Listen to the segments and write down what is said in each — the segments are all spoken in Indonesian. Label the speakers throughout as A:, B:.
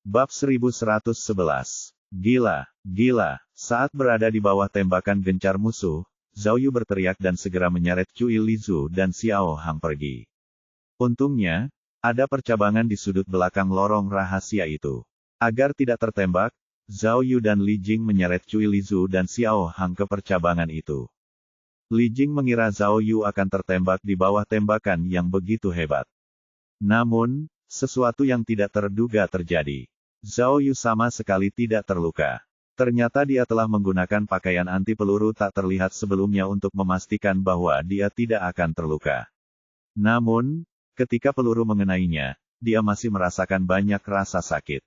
A: Bab 1111. Gila. Saat berada di bawah tembakan gencar musuh, Zhao Yu berteriak dan segera menyeret Cui Lizu dan Xiao Hang pergi. Untungnya, ada percabangan di sudut belakang lorong rahasia itu. Agar tidak tertembak, Zhao Yu dan Li Jing menyeret Cui Lizu dan Xiao Hang ke percabangan itu. Li Jing mengira Zhao Yu akan tertembak di bawah tembakan yang begitu hebat. Namun, sesuatu yang tidak terduga terjadi. Zhao Yu sama sekali tidak terluka. Ternyata dia telah menggunakan pakaian anti peluru tak terlihat sebelumnya untuk memastikan bahwa dia tidak akan terluka. Namun, ketika peluru mengenainya, dia masih merasakan banyak rasa sakit.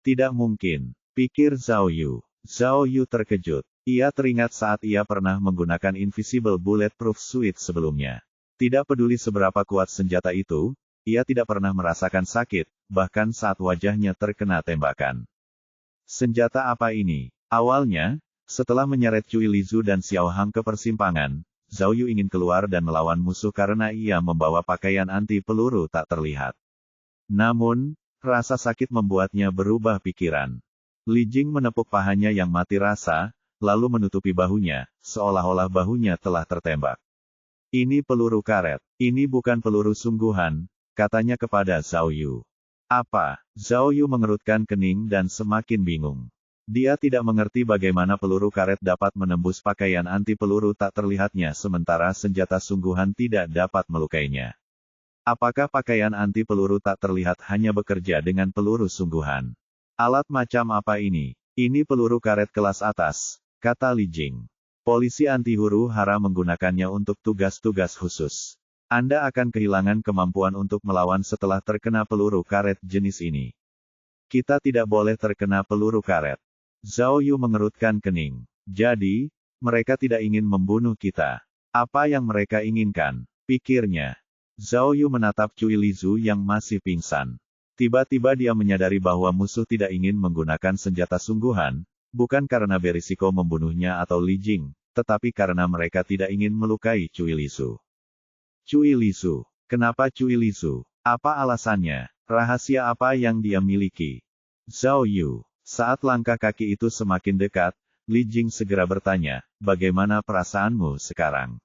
A: Tidak mungkin, pikir Zhao Yu. Zhao Yu terkejut. Ia teringat saat ia pernah menggunakan Invisible Bulletproof Suit sebelumnya. Tidak peduli seberapa kuat senjata itu, ia tidak pernah merasakan sakit, bahkan saat wajahnya terkena tembakan. Senjata apa ini? Awalnya, setelah menyeret Cui Lizu dan Xiao Hang ke persimpangan, Zhao Yu ingin keluar dan melawan musuh karena ia membawa pakaian anti peluru tak terlihat. Namun, rasa sakit membuatnya berubah pikiran. Li Jing menepuk pahanya yang mati rasa, lalu menutupi bahunya, seolah-olah bahunya telah tertembak. Ini peluru karet. Ini bukan peluru sungguhan, katanya kepada Zhao Yu. Apa? Zhao Yu mengerutkan kening dan semakin bingung. Dia tidak mengerti bagaimana peluru karet dapat menembus pakaian anti peluru tak terlihatnya sementara senjata sungguhan tidak dapat melukainya. Apakah pakaian anti peluru tak terlihat hanya bekerja dengan peluru sungguhan? Alat macam apa ini? Ini peluru karet kelas atas, kata Li Jing. Polisi anti huru-hara menggunakannya untuk tugas-tugas khusus. Anda akan kehilangan kemampuan untuk melawan setelah terkena peluru karet jenis ini. Kita tidak boleh terkena peluru karet. Zhao Yu mengerutkan kening. Jadi, mereka tidak ingin membunuh kita. Apa yang mereka inginkan? Pikirnya. Zhao Yu menatap Cui Lizu yang masih pingsan. Tiba-tiba dia menyadari bahwa musuh tidak ingin menggunakan senjata sungguhan, bukan karena berisiko membunuhnya atau Li Jing, tetapi karena mereka tidak ingin melukai Cui Lizu. Cui Lizu. Kenapa Cui Lizu? Apa alasannya? Rahasia apa yang dia miliki? Zhao Yu. Saat langkah kaki itu semakin dekat, Li Jing segera bertanya, bagaimana perasaanmu sekarang?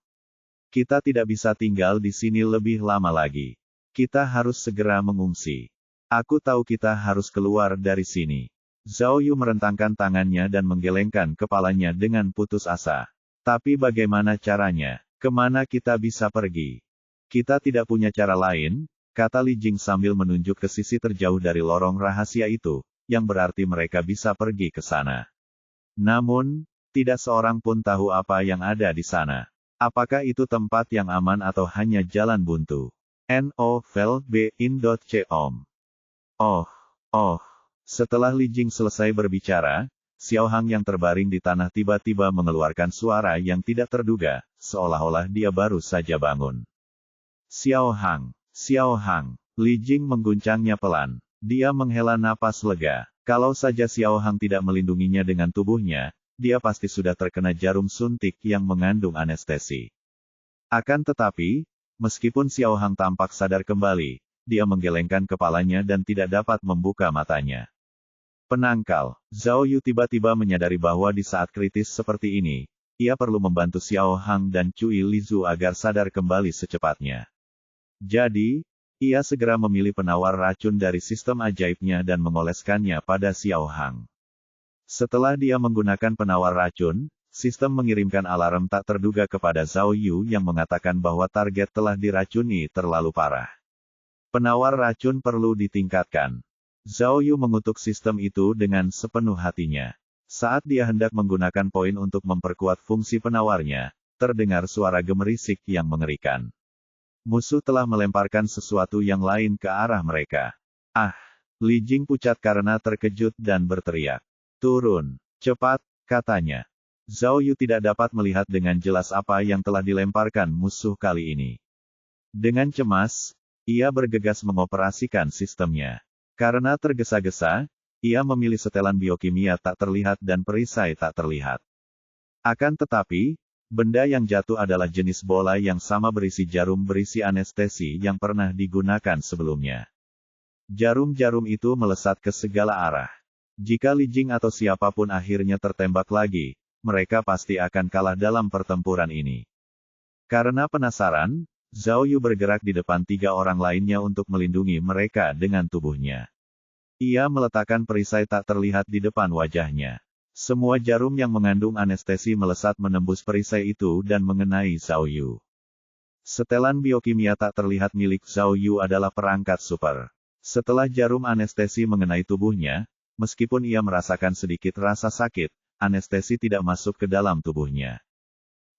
A: Kita tidak bisa tinggal di sini lebih lama lagi. Kita harus segera mengungsi. Aku tahu kita harus keluar dari sini. Zhao Yu merentangkan tangannya dan menggelengkan kepalanya dengan putus asa. Tapi bagaimana caranya? Kemana kita bisa pergi? Kita tidak punya cara lain, kata Li Jing sambil menunjuk ke sisi terjauh dari lorong rahasia itu, yang berarti mereka bisa pergi ke sana. Namun, tidak seorang pun tahu apa yang ada di sana. Apakah itu tempat yang aman atau hanya jalan buntu? NOVEL-BIN.com. Setelah Li Jing selesai berbicara, Xiao Hang yang terbaring di tanah tiba-tiba mengeluarkan suara yang tidak terduga, seolah-olah dia baru saja bangun. Xiao Hang. Li Jing mengguncangnya pelan. Dia menghela napas lega. Kalau saja Xiao Hang tidak melindunginya dengan tubuhnya, dia pasti sudah terkena jarum suntik yang mengandung anestesi. Akan tetapi, meskipun Xiao Hang tampak sadar kembali, dia menggelengkan kepalanya dan tidak dapat membuka matanya. Penangkal. Zhao Yu tiba-tiba menyadari bahwa di saat kritis seperti ini, ia perlu membantu Xiao Hang dan Cui Lizu agar sadar kembali secepatnya. Jadi, ia segera memilih penawar racun dari sistem ajaibnya dan mengoleskannya pada Xiao Hang. Setelah dia menggunakan penawar racun, sistem mengirimkan alarm tak terduga kepada Zhao Yu yang mengatakan bahwa target telah diracuni terlalu parah. Penawar racun perlu ditingkatkan. Zhao Yu mengutuk sistem itu dengan sepenuh hatinya. Saat dia hendak menggunakan poin untuk memperkuat fungsi penawarnya, terdengar suara gemerisik yang mengerikan. Musuh telah melemparkan sesuatu yang lain ke arah mereka. Li Jing pucat karena terkejut dan berteriak. Turun, cepat, katanya. Zhao Yu tidak dapat melihat dengan jelas apa yang telah dilemparkan musuh kali ini. Dengan cemas, ia bergegas mengoperasikan sistemnya. Karena tergesa-gesa, ia memilih setelan biokimia tak terlihat dan perisai tak terlihat. Akan tetapi, benda yang jatuh adalah jenis bola yang sama berisi jarum berisi anestesi yang pernah digunakan sebelumnya. Jarum-jarum itu melesat ke segala arah. Jika Li Jing atau siapapun akhirnya tertembak lagi, mereka pasti akan kalah dalam pertempuran ini. Karena penasaran, Zhao Yu bergerak di depan 3 orang lainnya untuk melindungi mereka dengan tubuhnya. Ia meletakkan perisai tak terlihat di depan wajahnya. Semua jarum yang mengandung anestesi melesat menembus perisai itu dan mengenai Zhao Yu. Setelan biokimia tak terlihat milik Zhao Yu adalah perangkat super. Setelah jarum anestesi mengenai tubuhnya, meskipun ia merasakan sedikit rasa sakit, anestesi tidak masuk ke dalam tubuhnya.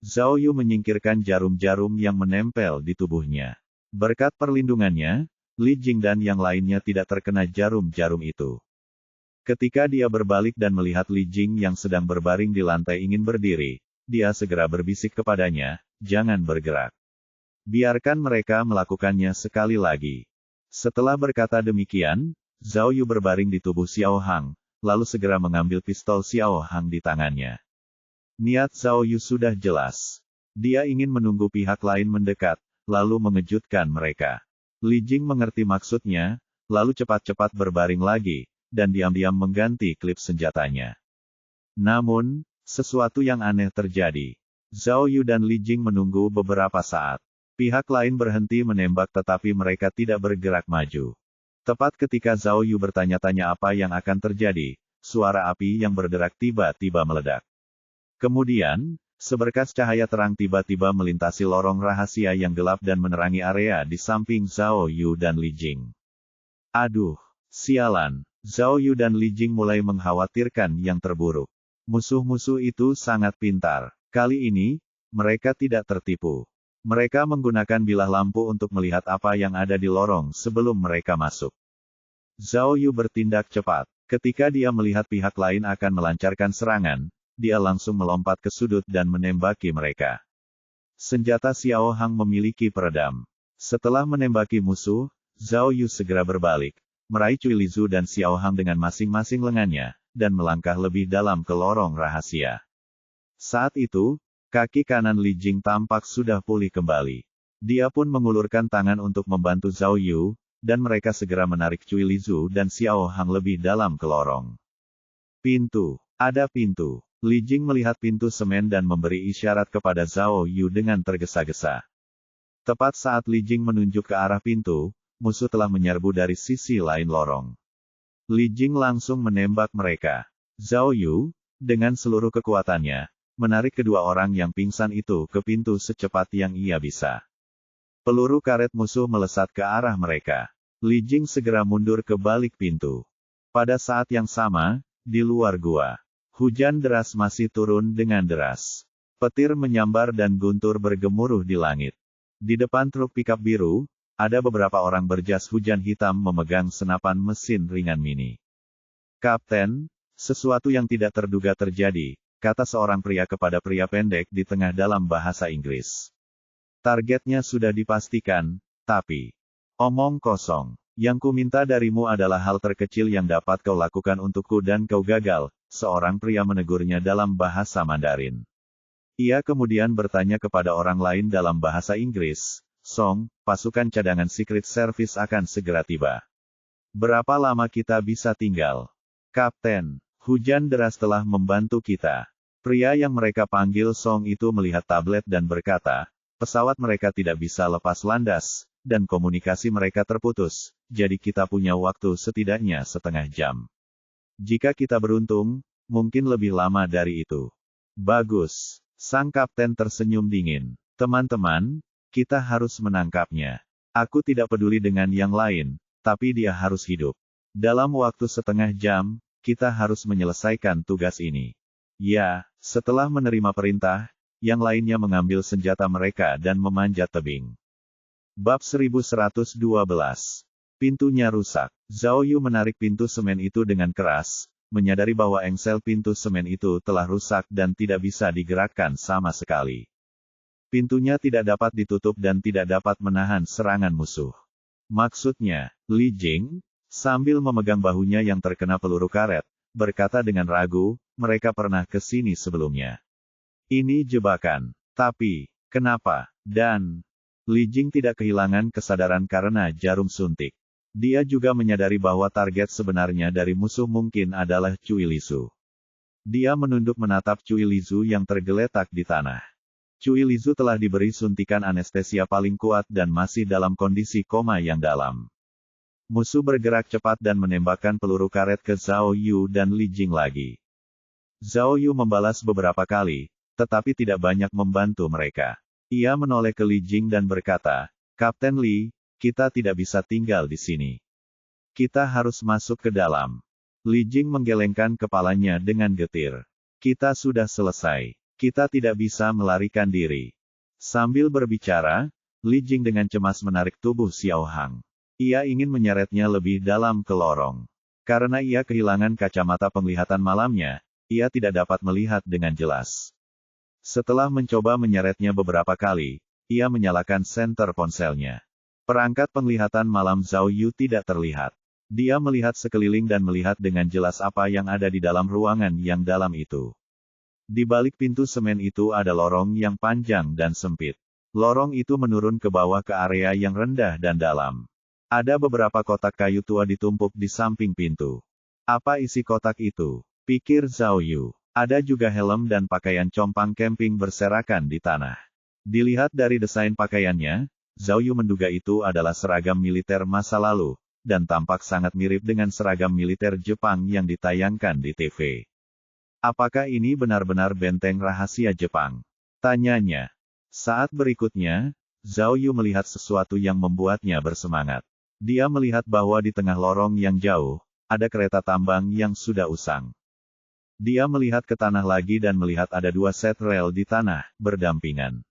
A: Zhao Yu menyingkirkan jarum-jarum yang menempel di tubuhnya. Berkat perlindungannya, Li Jing dan yang lainnya tidak terkena jarum-jarum itu. Ketika dia berbalik dan melihat Li Jing yang sedang berbaring di lantai ingin berdiri, dia segera berbisik kepadanya, "Jangan bergerak. Biarkan mereka melakukannya sekali lagi." Setelah berkata demikian, Zhao Yu berbaring di tubuh Xiao Hang, lalu segera mengambil pistol Xiao Hang di tangannya. Niat Zhao Yu sudah jelas. Dia ingin menunggu pihak lain mendekat, lalu mengejutkan mereka. Li Jing mengerti maksudnya, lalu cepat-cepat berbaring lagi, dan diam-diam mengganti klip senjatanya. Namun, sesuatu yang aneh terjadi. Zhao Yu dan Li Jing menunggu beberapa saat. Pihak lain berhenti menembak tetapi mereka tidak bergerak maju. Tepat ketika Zhao Yu bertanya-tanya apa yang akan terjadi, suara api yang berderak tiba-tiba meledak. Kemudian, seberkas cahaya terang tiba-tiba melintasi lorong rahasia yang gelap dan menerangi area di samping Zhao Yu dan Li Jing. Aduh, sialan, Zhao Yu dan Li Jing mulai mengkhawatirkan yang terburuk. Musuh-musuh itu sangat pintar. Kali ini, mereka tidak tertipu. Mereka menggunakan bilah lampu untuk melihat apa yang ada di lorong sebelum mereka masuk. Zhao Yu bertindak cepat. Ketika dia melihat pihak lain akan melancarkan serangan, dia langsung melompat ke sudut dan menembaki mereka. Senjata Xiao Hang memiliki peredam. Setelah menembaki musuh, Zhao Yu segera berbalik, meraih Cui Lizu dan Xiao Hang dengan masing-masing lengannya, dan melangkah lebih dalam ke lorong rahasia. Saat itu, kaki kanan Li Jing tampak sudah pulih kembali. Dia pun mengulurkan tangan untuk membantu Zhao Yu, dan mereka segera menarik Cui Lizu dan Xiao Hang lebih dalam ke lorong. Pintu. Ada pintu. Li Jing melihat pintu semen dan memberi isyarat kepada Zhao Yu dengan tergesa-gesa. Tepat saat Li Jing menunjuk ke arah pintu, musuh telah menyerbu dari sisi lain lorong. Li Jing langsung menembak mereka. Zhao Yu, dengan seluruh kekuatannya, menarik kedua orang yang pingsan itu ke pintu secepat yang ia bisa. Peluru karet musuh melesat ke arah mereka. Li Jing segera mundur ke balik pintu. Pada saat yang sama, di luar gua, hujan deras masih turun dengan deras. Petir menyambar dan guntur bergemuruh di langit. Di depan truk pikap biru, ada beberapa orang berjas hujan hitam memegang senapan mesin ringan mini. "Kapten, sesuatu yang tidak terduga terjadi," kata seorang pria kepada pria pendek di tengah dalam bahasa Inggris. "Targetnya sudah dipastikan, tapi..." "Omong kosong. Yang ku minta darimu adalah hal terkecil yang dapat kau lakukan untukku dan kau gagal," seorang pria menegurnya dalam bahasa Mandarin. Ia kemudian bertanya kepada orang lain dalam bahasa Inggris, "Song, pasukan cadangan Secret Service akan segera tiba. Berapa lama kita bisa tinggal?" "Kapten, hujan deras telah membantu kita." Pria yang mereka panggil Song itu melihat tablet dan berkata, "Pesawat mereka tidak bisa lepas landas, dan komunikasi mereka terputus, jadi kita punya waktu setidaknya setengah jam. Jika kita beruntung, mungkin lebih lama dari itu." "Bagus." Sang kapten tersenyum dingin. "Teman-teman, kita harus menangkapnya. Aku tidak peduli dengan yang lain, tapi dia harus hidup. Dalam waktu setengah jam, kita harus menyelesaikan tugas ini." Ya, setelah menerima perintah, yang lainnya mengambil senjata mereka dan memanjat tebing. Bab 1112. Pintunya rusak. Zhao Yu menarik pintu semen itu dengan keras, menyadari bahwa engsel pintu semen itu telah rusak dan tidak bisa digerakkan sama sekali. Pintunya tidak dapat ditutup dan tidak dapat menahan serangan musuh. "Maksudnya, Li Jing?" Sambil memegang bahunya yang terkena peluru karet, berkata dengan ragu, "Mereka pernah ke sini sebelumnya. Ini jebakan. Tapi, kenapa?" Dan Li Jing tidak kehilangan kesadaran karena jarum suntik. Dia juga menyadari bahwa target sebenarnya dari musuh mungkin adalah Cui Lizu. Dia menunduk menatap Cui Lizu yang tergeletak di tanah. Cui Lizu telah diberi suntikan anestesia paling kuat dan masih dalam kondisi koma yang dalam. Musuh bergerak cepat dan menembakkan peluru karet ke Zhao Yu dan Li Jing lagi. Zhao Yu membalas beberapa kali, tetapi tidak banyak membantu mereka. Ia menoleh ke Li Jing dan berkata, "Kapten Li, kita tidak bisa tinggal di sini. Kita harus masuk ke dalam." Li Jing menggelengkan kepalanya dengan getir. "Kita sudah selesai. Kita tidak bisa melarikan diri." Sambil berbicara, Li Jing dengan cemas menarik tubuh Xiao Hang. Ia ingin menyeretnya lebih dalam ke lorong. Karena ia kehilangan kacamata penglihatan malamnya, ia tidak dapat melihat dengan jelas. Setelah mencoba menyeretnya beberapa kali, ia menyalakan senter ponselnya. Perangkat penglihatan malam Zhao Yu tidak terlihat. Dia melihat sekeliling dan melihat dengan jelas apa yang ada di dalam ruangan yang dalam itu. Di balik pintu semen itu ada lorong yang panjang dan sempit. Lorong itu menurun ke bawah ke area yang rendah dan dalam. Ada beberapa kotak kayu tua ditumpuk di samping pintu. Apa isi kotak itu? Pikir Zhao Yu. Ada juga helm dan pakaian compang camping berserakan di tanah. Dilihat dari desain pakaiannya, Zhao Yu menduga itu adalah seragam militer masa lalu, dan tampak sangat mirip dengan seragam militer Jepang yang ditayangkan di TV. Apakah ini benar-benar benteng rahasia Jepang? Tanyanya. Saat berikutnya, Zhao Yu melihat sesuatu yang membuatnya bersemangat. Dia melihat bahwa di tengah lorong yang jauh, ada kereta tambang yang sudah usang. Dia melihat ke tanah lagi dan melihat ada dua set rel di tanah, berdampingan.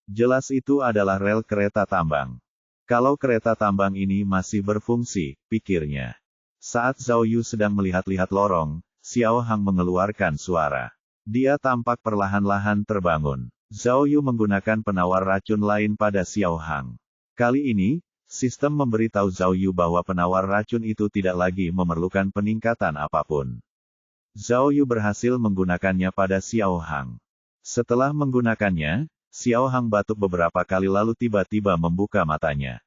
A: Jelas itu adalah rel kereta tambang. Kalau kereta tambang ini masih berfungsi, pikirnya. Saat Zhao Yu sedang melihat-lihat lorong, Xiao Hang mengeluarkan suara. Dia tampak perlahan-lahan terbangun. Zhao Yu menggunakan penawar racun lain pada Xiao Hang. Kali ini, sistem memberitahu Zhao Yu bahwa penawar racun itu tidak lagi memerlukan peningkatan apapun. Zhao Yu berhasil menggunakannya pada Xiao Hang. Setelah menggunakannya, Xiao Hang batuk beberapa kali lalu tiba-tiba membuka matanya.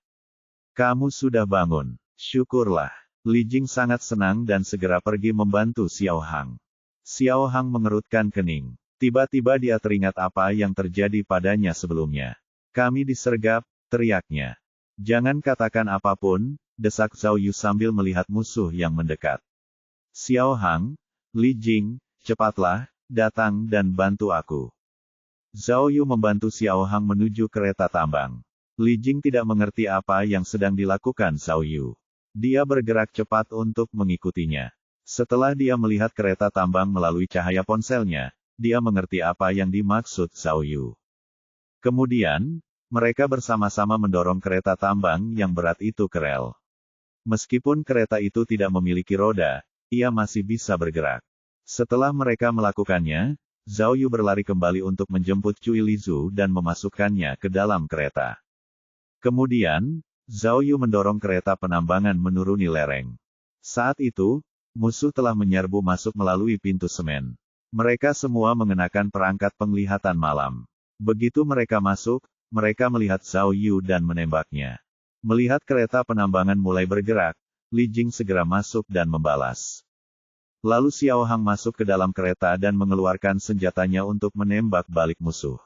A: "Kamu sudah bangun. Syukurlah." Li Jing sangat senang dan segera pergi membantu Xiao Hang. Xiao Hang mengerutkan kening. Tiba-tiba dia teringat apa yang terjadi padanya sebelumnya. "Kami disergap," teriaknya. "Jangan katakan apapun," desak Zhao Yu sambil melihat musuh yang mendekat. "Xiao Hang, Li Jing, cepatlah, datang dan bantu aku." Zhao Yu membantu Xiao Hang menuju kereta tambang. Li Jing tidak mengerti apa yang sedang dilakukan Zhao Yu. Dia bergerak cepat untuk mengikutinya. Setelah dia melihat kereta tambang melalui cahaya ponselnya, dia mengerti apa yang dimaksud Zhao Yu. Kemudian, mereka bersama-sama mendorong kereta tambang yang berat itu ke rel. Meskipun kereta itu tidak memiliki roda, ia masih bisa bergerak. Setelah mereka melakukannya, Zhao Yu berlari kembali untuk menjemput Cui Lizu dan memasukkannya ke dalam kereta. Kemudian, Zhao Yu mendorong kereta penambangan menuruni lereng. Saat itu, musuh telah menyerbu masuk melalui pintu semen. Mereka semua mengenakan perangkat penglihatan malam. Begitu mereka masuk, mereka melihat Zhao Yu dan menembaknya. Melihat kereta penambangan mulai bergerak, Li Jing segera masuk dan membalas. Lalu Xiao Hang masuk ke dalam kereta dan mengeluarkan senjatanya untuk menembak balik musuh.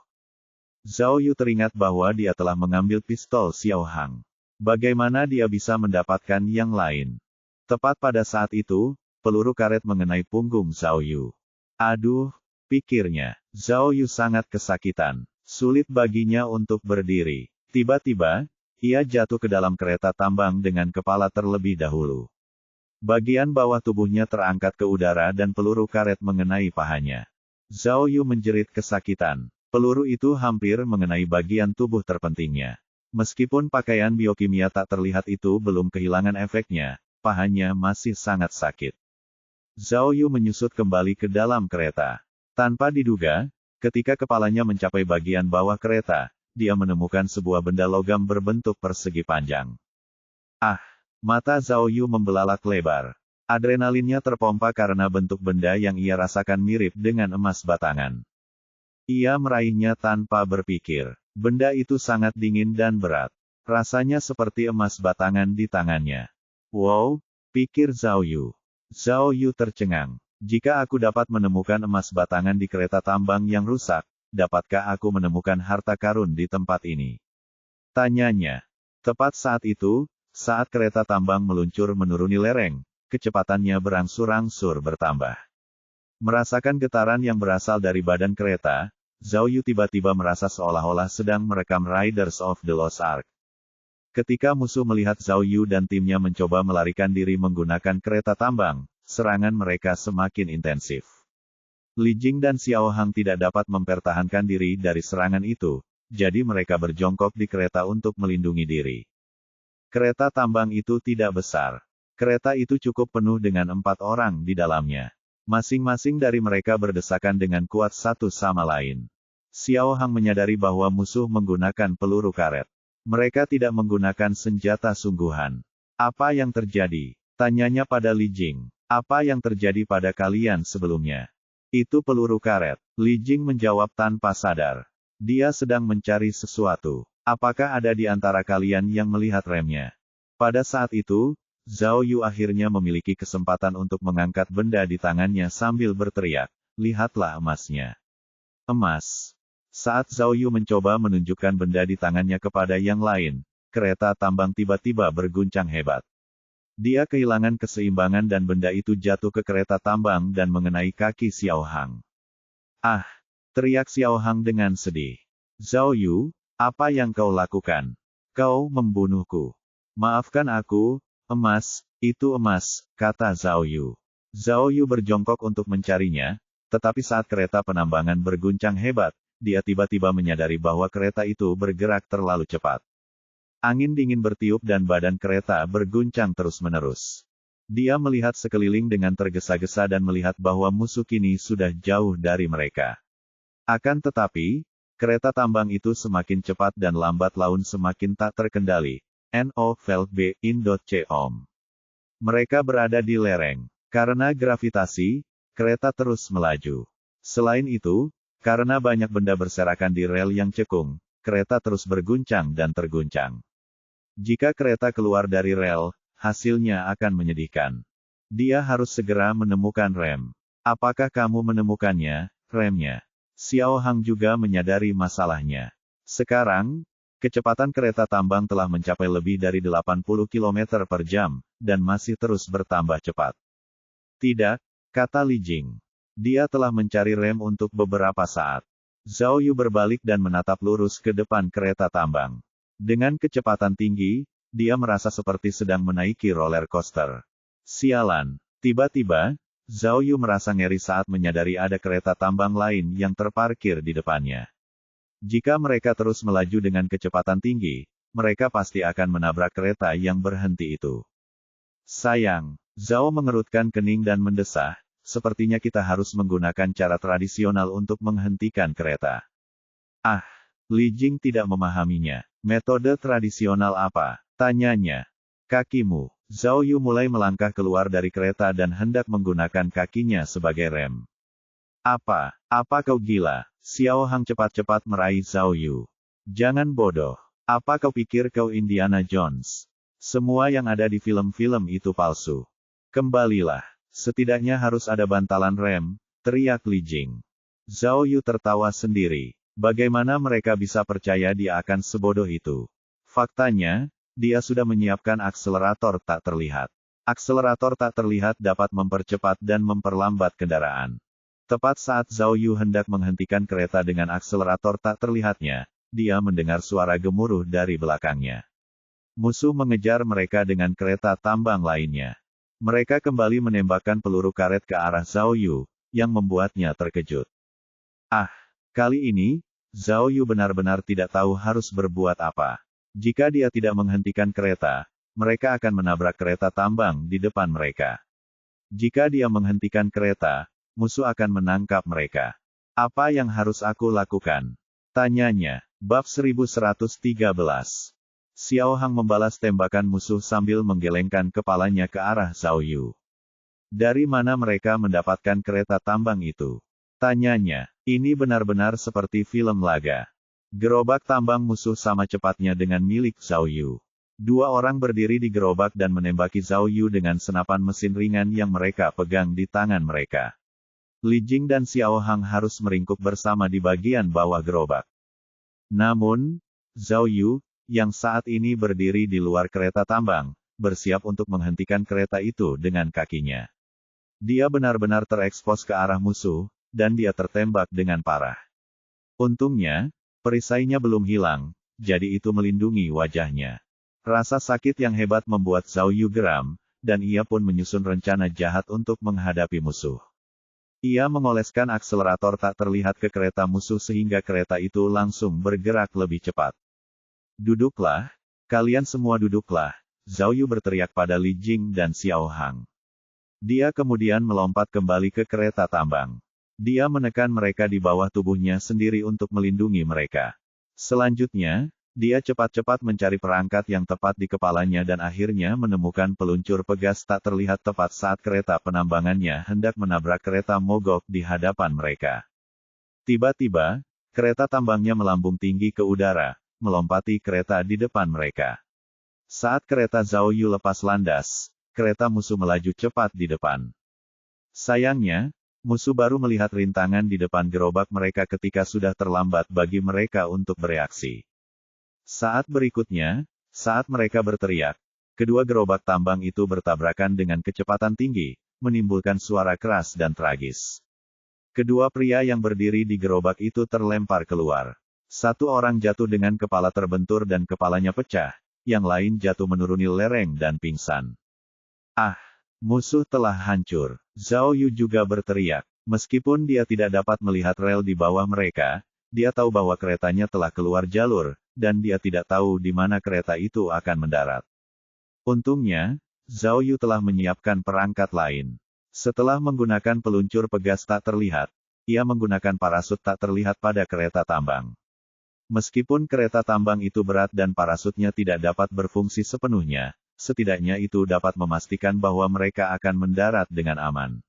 A: Zhao Yu teringat bahwa dia telah mengambil pistol Xiao Hang. Bagaimana dia bisa mendapatkan yang lain? Tepat pada saat itu, peluru karet mengenai punggung Zhao Yu. "Aduh," pikirnya. Zhao Yu sangat kesakitan. Sulit baginya untuk berdiri. Tiba-tiba, ia jatuh ke dalam kereta tambang dengan kepala terlebih dahulu. Bagian bawah tubuhnya terangkat ke udara dan peluru karet mengenai pahanya. Zhao Yu menjerit kesakitan. Peluru itu hampir mengenai bagian tubuh terpentingnya. Meskipun pakaian biokimia tak terlihat itu belum kehilangan efeknya, pahanya masih sangat sakit. Zhao Yu menyusut kembali ke dalam kereta. Tanpa diduga, ketika kepalanya mencapai bagian bawah kereta, dia menemukan sebuah benda logam berbentuk persegi panjang. Ah! Mata Zhao Yu membelalak lebar. Adrenalinnya terpompa karena bentuk benda yang ia rasakan mirip dengan emas batangan. Ia meraihnya tanpa berpikir. Benda itu sangat dingin dan berat. Rasanya seperti emas batangan di tangannya. Wow, pikir Zhao Yu. Zhao Yu tercengang. Jika aku dapat menemukan emas batangan di kereta tambang yang rusak, dapatkah aku menemukan harta karun di tempat ini? Tanyanya. Tepat saat itu, saat kereta tambang meluncur menuruni lereng, kecepatannya berangsur-angsur bertambah. Merasakan getaran yang berasal dari badan kereta, Zhao Yu tiba-tiba merasa seolah-olah sedang merekam Riders of the Lost Ark. Ketika musuh melihat Zhao Yu dan timnya mencoba melarikan diri menggunakan kereta tambang, serangan mereka semakin intensif. Li Jing dan Xiao Hang tidak dapat mempertahankan diri dari serangan itu, jadi mereka berjongkok di kereta untuk melindungi diri. Kereta tambang itu tidak besar. Kereta itu cukup penuh dengan 4 orang di dalamnya. Masing-masing dari mereka berdesakan dengan kuat satu sama lain. Xiao Hang menyadari bahwa musuh menggunakan peluru karet. Mereka tidak menggunakan senjata sungguhan. Apa yang terjadi? Tanyanya pada Li Jing. Apa yang terjadi pada kalian sebelumnya? Itu peluru karet. Li Jing menjawab tanpa sadar. Dia sedang mencari sesuatu. Apakah ada di antara kalian yang melihat remnya? Pada saat itu, Zhao Yu akhirnya memiliki kesempatan untuk mengangkat benda di tangannya sambil berteriak, lihatlah emasnya. Emas. Saat Zhao Yu mencoba menunjukkan benda di tangannya kepada yang lain, kereta tambang tiba-tiba berguncang hebat. Dia kehilangan keseimbangan dan benda itu jatuh ke kereta tambang dan mengenai kaki Xiao Hang. Ah! Teriak Xiao Hang dengan sedih. Zhao Yu, apa yang kau lakukan? Kau membunuhku. Maafkan aku, emas, itu emas, kata Zhao Yu. Zhao Yu berjongkok untuk mencarinya, tetapi saat kereta penambangan berguncang hebat, dia tiba-tiba menyadari bahwa kereta itu bergerak terlalu cepat. Angin dingin bertiup dan badan kereta berguncang terus-menerus. Dia melihat sekeliling dengan tergesa-gesa dan melihat bahwa musuh kini sudah jauh dari mereka. Akan tetapi, kereta tambang itu semakin cepat dan lambat laun semakin tak terkendali. No.com. Mereka berada di lereng. Karena gravitasi, kereta terus melaju. Selain itu, karena banyak benda berserakan di rel yang cekung, kereta terus berguncang dan terguncang. Jika kereta keluar dari rel, hasilnya akan menyedihkan. Dia harus segera menemukan rem. Apakah kamu menemukannya, remnya? Xiao Hang juga menyadari masalahnya. Sekarang, kecepatan kereta tambang telah mencapai lebih dari 80 km per jam, dan masih terus bertambah cepat. Tidak, kata Li Jing. Dia telah mencari rem untuk beberapa saat. Zhao Yu berbalik dan menatap lurus ke depan kereta tambang. Dengan kecepatan tinggi, dia merasa seperti sedang menaiki roller coaster. Sialan. Tiba-tiba, Zhao Yu merasa ngeri saat menyadari ada kereta tambang lain yang terparkir di depannya. Jika mereka terus melaju dengan kecepatan tinggi, mereka pasti akan menabrak kereta yang berhenti itu. Sayang, Zhao mengerutkan kening dan mendesah, sepertinya kita harus menggunakan cara tradisional untuk menghentikan kereta. Ah, Li Jing tidak memahaminya. Metode tradisional apa? Tanyanya. Kakimu. Zhao Yu mulai melangkah keluar dari kereta dan hendak menggunakan kakinya sebagai rem. Apa kau gila? Xiao Hang cepat-cepat meraih Zhao Yu. Jangan bodoh. Apa kau pikir kau Indiana Jones? Semua yang ada di film-film itu palsu. Kembalilah. Setidaknya harus ada bantalan rem, teriak Li Jing. Zhao Yu tertawa sendiri. Bagaimana mereka bisa percaya dia akan sebodoh itu? Faktanya, dia sudah menyiapkan akselerator tak terlihat. Akselerator tak terlihat dapat mempercepat dan memperlambat kendaraan. Tepat saat Zhao Yu hendak menghentikan kereta dengan akselerator tak terlihatnya, dia mendengar suara gemuruh dari belakangnya. Musuh mengejar mereka dengan kereta tambang lainnya. Mereka kembali menembakkan peluru karet ke arah Zhao Yu, yang membuatnya terkejut. Ah, kali ini, Zhao Yu benar-benar tidak tahu harus berbuat apa. Jika dia tidak menghentikan kereta, mereka akan menabrak kereta tambang di depan mereka. Jika dia menghentikan kereta, musuh akan menangkap mereka. Apa yang harus aku lakukan? Tanyanya. Bab 1113. Xiao Hang membalas tembakan musuh sambil menggelengkan kepalanya ke arah Zhao Yu. Dari mana mereka mendapatkan kereta tambang itu? Tanyanya. Ini benar-benar seperti film laga. Gerobak tambang musuh sama cepatnya dengan milik Zhao Yu. Dua orang berdiri di gerobak dan menembaki Zhao Yu dengan senapan mesin ringan yang mereka pegang di tangan mereka. Li Jing dan Xiao Hang harus meringkuk bersama di bagian bawah gerobak. Namun, Zhao Yu, yang saat ini berdiri di luar kereta tambang, bersiap untuk menghentikan kereta itu dengan kakinya. Dia benar-benar terekspos ke arah musuh, dan dia tertembak dengan parah. Untungnya, perisainya belum hilang, jadi itu melindungi wajahnya. Rasa sakit yang hebat membuat Zhao Yu geram, dan ia pun menyusun rencana jahat untuk menghadapi musuh. Ia mengoleskan akselerator tak terlihat ke kereta musuh sehingga kereta itu langsung bergerak lebih cepat. "Duduklah, kalian semua duduklah," Zhao Yu berteriak pada Li Jing dan Xiao Hang. Dia kemudian melompat kembali ke kereta tambang. Dia menekan mereka di bawah tubuhnya sendiri untuk melindungi mereka. Selanjutnya, dia cepat-cepat mencari perangkat yang tepat di kepalanya dan akhirnya menemukan peluncur pegas tak terlihat tepat saat kereta penambangannya hendak menabrak kereta mogok di hadapan mereka. Tiba-tiba, kereta tambangnya melambung tinggi ke udara, melompati kereta di depan mereka. Saat kereta Zhao Yu lepas landas, kereta musuh melaju cepat di depan. Sayangnya, musuh baru melihat rintangan di depan gerobak mereka ketika sudah terlambat bagi mereka untuk bereaksi. Saat berikutnya, saat mereka berteriak, kedua gerobak tambang itu bertabrakan dengan kecepatan tinggi, menimbulkan suara keras dan tragis. Kedua pria yang berdiri di gerobak itu terlempar keluar. Satu orang jatuh dengan kepala terbentur dan kepalanya pecah, yang lain jatuh menuruni lereng dan pingsan. "Ah, musuh telah hancur," Zhao Yu juga berteriak. Meskipun dia tidak dapat melihat rel di bawah mereka, dia tahu bahwa keretanya telah keluar jalur, dan dia tidak tahu di mana kereta itu akan mendarat. Untungnya, Zhao Yu telah menyiapkan perangkat lain. Setelah menggunakan peluncur pegas tak terlihat, ia menggunakan parasut tak terlihat pada kereta tambang. Meskipun kereta tambang itu berat dan parasutnya tidak dapat berfungsi sepenuhnya, setidaknya itu dapat memastikan bahwa mereka akan mendarat dengan aman.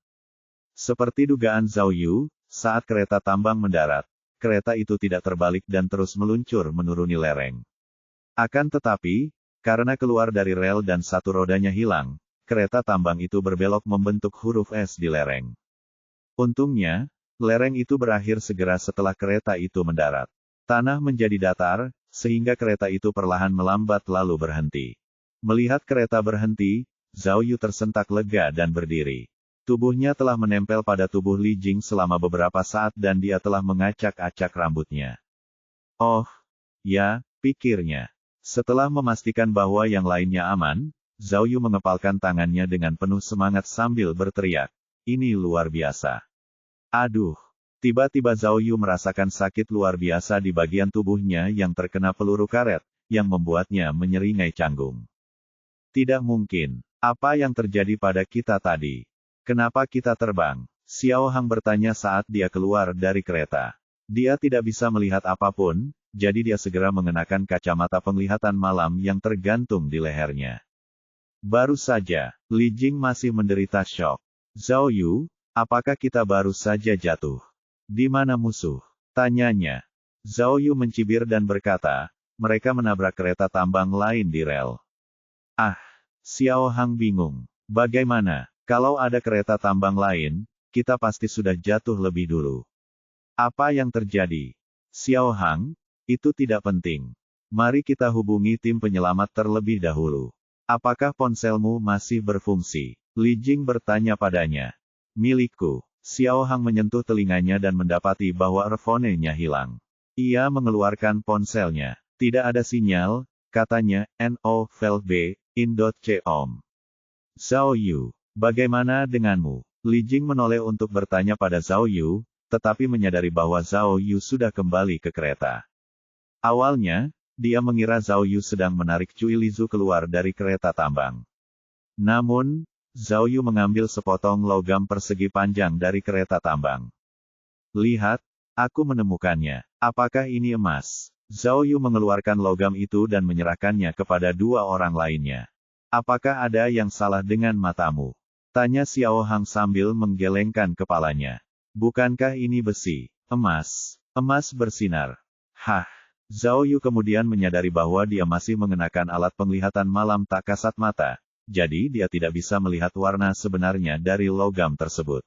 A: Seperti dugaan Zhao Yu, saat kereta tambang mendarat, kereta itu tidak terbalik dan terus meluncur menuruni lereng. Akan tetapi, karena keluar dari rel dan satu rodanya hilang, kereta tambang itu berbelok membentuk huruf S di lereng. Untungnya, lereng itu berakhir segera setelah kereta itu mendarat. Tanah menjadi datar, sehingga kereta itu perlahan melambat lalu berhenti. Melihat kereta berhenti, Zhao Yu tersentak lega dan berdiri. Tubuhnya telah menempel pada tubuh Li Jing selama beberapa saat dan dia telah mengacak-acak rambutnya. "Oh, ya," pikirnya. Setelah memastikan bahwa yang lainnya aman, Zhao Yu mengepalkan tangannya dengan penuh semangat sambil berteriak, "Ini luar biasa." Aduh! Tiba-tiba Zhao Yu merasakan sakit luar biasa di bagian tubuhnya yang terkena peluru karet, yang membuatnya menyeringai canggung. "Tidak mungkin. Apa yang terjadi pada kita tadi? Kenapa kita terbang?" Xiao Hang bertanya saat dia keluar dari kereta. Dia tidak bisa melihat apapun, jadi dia segera mengenakan kacamata penglihatan malam yang tergantung di lehernya. Baru saja, Li Jing masih menderita syok. "Zhao Yu, apakah kita baru saja jatuh? Di mana musuh?" tanyanya. Zhao Yu mencibir dan berkata, "Mereka menabrak kereta tambang lain di rel." "Ah!" Xiao Hang bingung. "Bagaimana? Kalau ada kereta tambang lain, kita pasti sudah jatuh lebih dulu. Apa yang terjadi?" "Xiao Hang, itu tidak penting. Mari kita hubungi tim penyelamat terlebih dahulu." "Apakah ponselmu masih berfungsi?" Li Jing bertanya padanya. "Milikku." Xiao Hang menyentuh telinganya dan mendapati bahwa earphone-nya hilang. Ia mengeluarkan ponselnya. "Tidak ada sinyal," katanya, "No file in.com." "Zhao Yu, bagaimana denganmu?" Li Jing menoleh untuk bertanya pada Zhao Yu, tetapi menyadari bahwa Zhao Yu sudah kembali ke kereta. Awalnya, dia mengira Zhao Yu sedang menarik Cui Lizu keluar dari kereta tambang. Namun, Zhao Yu mengambil sepotong logam persegi panjang dari kereta tambang. "Lihat, aku menemukannya. Apakah ini emas?" Zhao Yu mengeluarkan logam itu dan menyerahkannya kepada dua orang lainnya. "Apakah ada yang salah dengan matamu?" tanya Xiao Hang sambil menggelengkan kepalanya. "Bukankah ini besi? Emas. Emas bersinar." "Hah, Zhao Yu kemudian menyadari bahwa dia masih mengenakan alat penglihatan malam tak kasat mata, jadi dia tidak bisa melihat warna sebenarnya dari logam tersebut.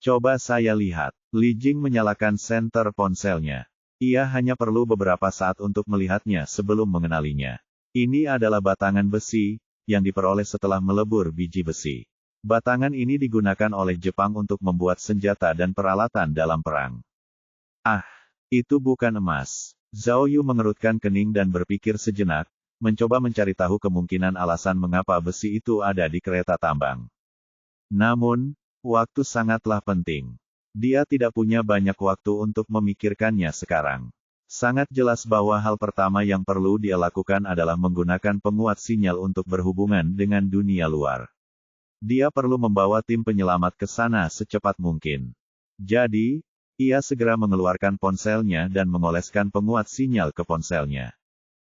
A: Coba saya lihat. Li Jing menyalakan senter ponselnya. Ia hanya perlu beberapa saat untuk melihatnya sebelum mengenalinya. Ini adalah batangan besi, yang diperoleh setelah melebur biji besi. Batangan ini digunakan oleh Jepang untuk membuat senjata dan peralatan dalam perang. Ah, itu bukan emas. Zhao Yu mengerutkan kening dan berpikir sejenak, mencoba mencari tahu kemungkinan alasan mengapa besi itu ada di kereta tambang. Namun, waktu sangatlah penting. Dia tidak punya banyak waktu untuk memikirkannya sekarang. Sangat jelas bahwa hal pertama yang perlu dia lakukan adalah menggunakan penguat sinyal untuk berhubungan dengan dunia luar. Dia perlu membawa tim penyelamat ke sana secepat mungkin. Jadi, ia segera mengeluarkan ponselnya dan mengoleskan penguat sinyal ke ponselnya.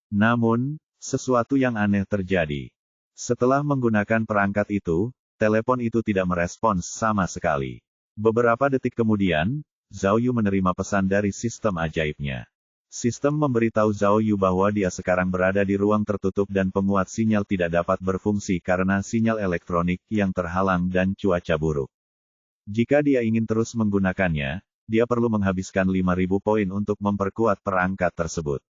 A: Namun, sesuatu yang aneh terjadi. Setelah menggunakan perangkat itu, telepon itu tidak merespons sama sekali. Beberapa detik kemudian, Zhao Yu menerima pesan dari sistem ajaibnya. Sistem memberitahu Zhao Yu bahwa dia sekarang berada di ruang tertutup dan penguat sinyal tidak dapat berfungsi karena sinyal elektronik yang terhalang dan cuaca buruk. Jika dia ingin terus menggunakannya, dia perlu menghabiskan 5.000 poin untuk memperkuat perangkat tersebut.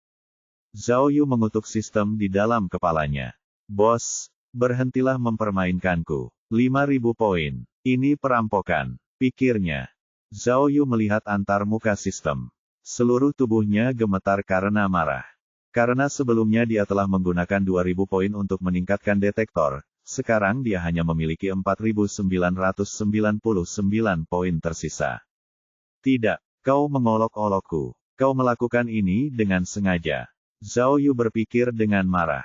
A: Zhao Yu mengutuk sistem di dalam kepalanya. Bos, berhentilah mempermainkanku. 5.000 poin. Ini perampokan. Pikirnya. Zhao Yu melihat antar muka sistem. Seluruh tubuhnya gemetar karena marah. Karena sebelumnya dia telah menggunakan 2.000 poin untuk meningkatkan detektor, sekarang dia hanya memiliki 4.999 poin tersisa. Tidak, kau mengolok-olokku. Kau melakukan ini dengan sengaja. Zhao Yu berpikir dengan marah.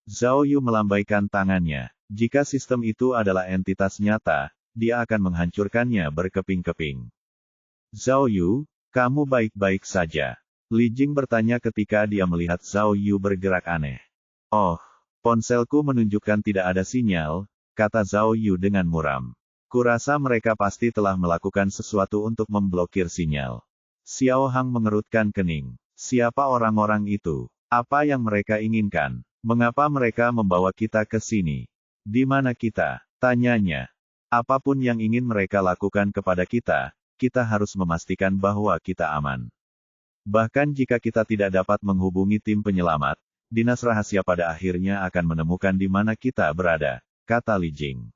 A: Zhao Yu melambaikan tangannya. Jika sistem itu adalah entitas nyata, dia akan menghancurkannya berkeping-keping. Zhao Yu, kamu baik-baik saja? Li Jing bertanya ketika dia melihat Zhao Yu bergerak aneh. Oh, ponselku menunjukkan tidak ada sinyal, kata Zhao Yu dengan muram. Kurasa mereka pasti telah melakukan sesuatu untuk memblokir sinyal. Xiao Hang mengerutkan kening. Siapa orang-orang itu? Apa yang mereka inginkan? Mengapa mereka membawa kita ke sini? Di mana kita? Tanyanya. Apapun yang ingin mereka lakukan kepada kita, kita harus memastikan bahwa kita aman. Bahkan jika kita tidak dapat menghubungi tim penyelamat, dinas rahasia pada akhirnya akan menemukan di mana kita berada, kata Li Jing.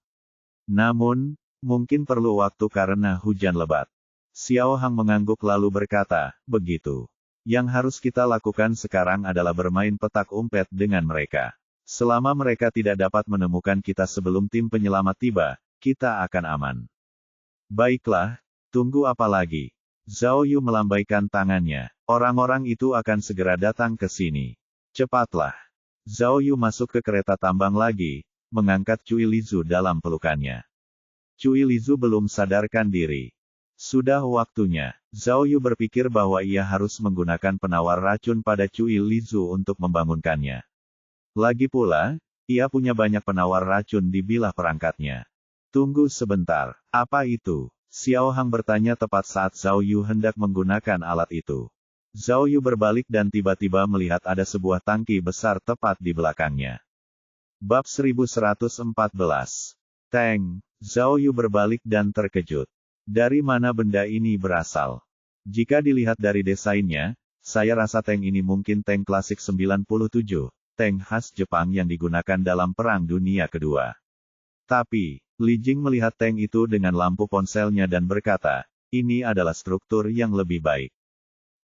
A: Namun, mungkin perlu waktu karena hujan lebat. Xiao Hang mengangguk lalu berkata, begitu. Yang harus kita lakukan sekarang adalah bermain petak umpet dengan mereka. Selama mereka tidak dapat menemukan kita sebelum tim penyelamat tiba, kita akan aman. Baiklah, tunggu apa lagi? Zhao Yu melambaikan tangannya. Orang-orang itu akan segera datang ke sini. Cepatlah. Zhao Yu masuk ke kereta tambang lagi, mengangkat Cui Lizu dalam pelukannya. Cui Lizu belum sadarkan diri. Sudah waktunya. Zhao Yu berpikir bahwa ia harus menggunakan penawar racun pada Cui Lizu untuk membangunkannya. Lagi pula, ia punya banyak penawar racun di bilah perangkatnya. Tunggu sebentar, apa itu? Xiao Hang bertanya tepat saat Zhao Yu hendak menggunakan alat itu. Zhao Yu berbalik dan tiba-tiba melihat ada sebuah tangki besar tepat di belakangnya. Bab 1114. Tank. Zhao Yu berbalik dan terkejut. Dari mana benda ini berasal? Jika dilihat dari desainnya, saya rasa tank ini mungkin tank klasik 97, tank khas Jepang yang digunakan dalam Perang Dunia Kedua. Tapi, Li Jing melihat tank itu dengan lampu ponselnya dan berkata, ini adalah struktur yang lebih baik.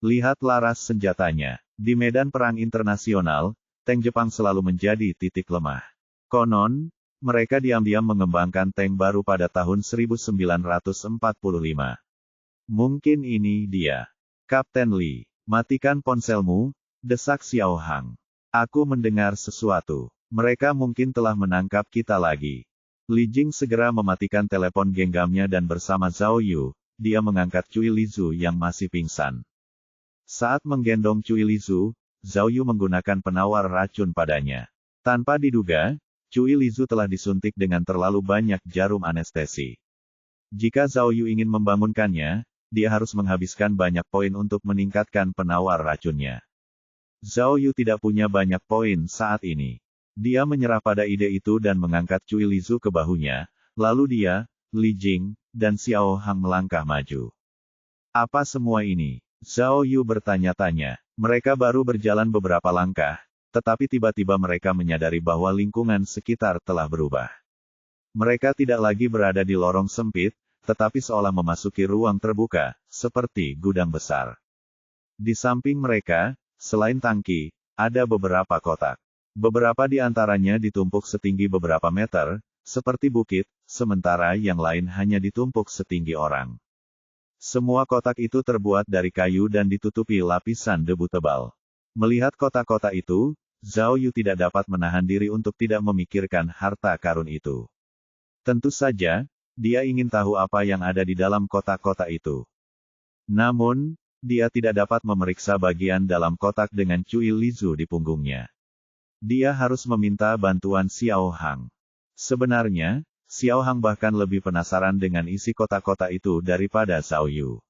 A: Lihat laras senjatanya. Di medan perang internasional, tank Jepang selalu menjadi titik lemah. Konon, mereka diam-diam mengembangkan tank baru pada tahun 1945. Mungkin ini dia. Kapten Li, matikan ponselmu, desak Xiao Hang. Aku mendengar sesuatu. Mereka mungkin telah menangkap kita lagi. Li Jing segera mematikan telepon genggamnya dan bersama Zhao Yu, dia mengangkat Cui Lizu yang masih pingsan. Saat menggendong Cui Lizu, Zhao Yu menggunakan penawar racun padanya. Tanpa diduga, Cui Lizu telah disuntik dengan terlalu banyak jarum anestesi. Jika Zhao Yu ingin membangunkannya, dia harus menghabiskan banyak poin untuk meningkatkan penawar racunnya. Zhao Yu tidak punya banyak poin saat ini. Dia menyerah pada ide itu dan mengangkat Cui Lizu ke bahunya, lalu dia, Li Jing, dan Xiao Hang melangkah maju. Apa semua ini? Zhao Yu bertanya-tanya. Mereka baru berjalan beberapa langkah, tetapi tiba-tiba mereka menyadari bahwa lingkungan sekitar telah berubah. Mereka tidak lagi berada di lorong sempit, tetapi seolah memasuki ruang terbuka, seperti gudang besar. Di samping mereka, selain tangki, ada beberapa kotak. Beberapa di antaranya ditumpuk setinggi beberapa meter, seperti bukit, sementara yang lain hanya ditumpuk setinggi orang. Semua kotak itu terbuat dari kayu dan ditutupi lapisan debu tebal. Melihat kotak-kotak itu, Zhao Yu tidak dapat menahan diri untuk tidak memikirkan harta karun itu. Tentu saja, dia ingin tahu apa yang ada di dalam kotak-kotak itu. Namun, dia tidak dapat memeriksa bagian dalam kotak dengan Cui Lizu di punggungnya. Dia harus meminta bantuan Xiao Hang. Sebenarnya, Xiao Hang bahkan lebih penasaran dengan isi kotak-kotak itu daripada Zhao Yu.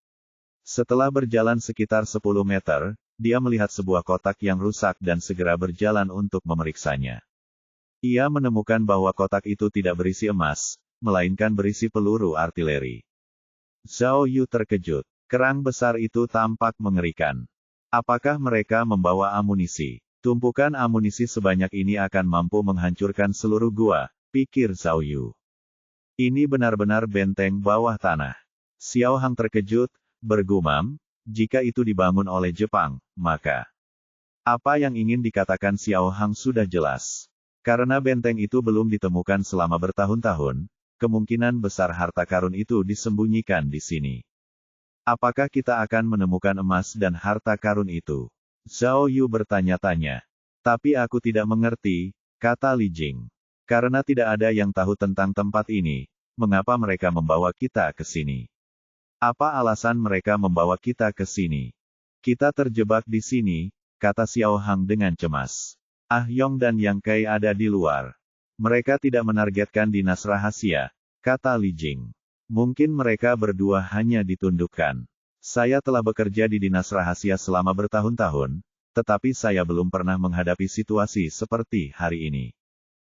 A: Setelah berjalan sekitar 10 meter, dia melihat sebuah kotak yang rusak dan segera berjalan untuk memeriksanya. Ia menemukan bahwa kotak itu tidak berisi emas, melainkan berisi peluru artileri. Zhao Yu terkejut. Kerang besar itu tampak mengerikan. Apakah mereka membawa amunisi? Tumpukan amunisi sebanyak ini akan mampu menghancurkan seluruh gua, pikir Zhao Yu. Ini benar-benar benteng bawah tanah. Xiao Hang terkejut, bergumam, jika itu dibangun oleh Jepang, maka... Apa yang ingin dikatakan Xiao Hang sudah jelas. Karena benteng itu belum ditemukan selama bertahun-tahun, kemungkinan besar harta karun itu disembunyikan di sini. Apakah kita akan menemukan emas dan harta karun itu? Zhao Yu bertanya-tanya. Tapi aku tidak mengerti, kata Li Jing. Karena tidak ada yang tahu tentang tempat ini, mengapa mereka membawa kita ke sini? Apa alasan mereka membawa kita ke sini? Kita terjebak di sini, kata Xiao Hang dengan cemas. Ah Yong dan Yang Kai ada di luar. Mereka tidak menargetkan dinas rahasia, kata Li Jing. Mungkin mereka berdua hanya ditundukkan. Saya telah bekerja di dinas rahasia selama bertahun-tahun, tetapi saya belum pernah menghadapi situasi seperti hari ini.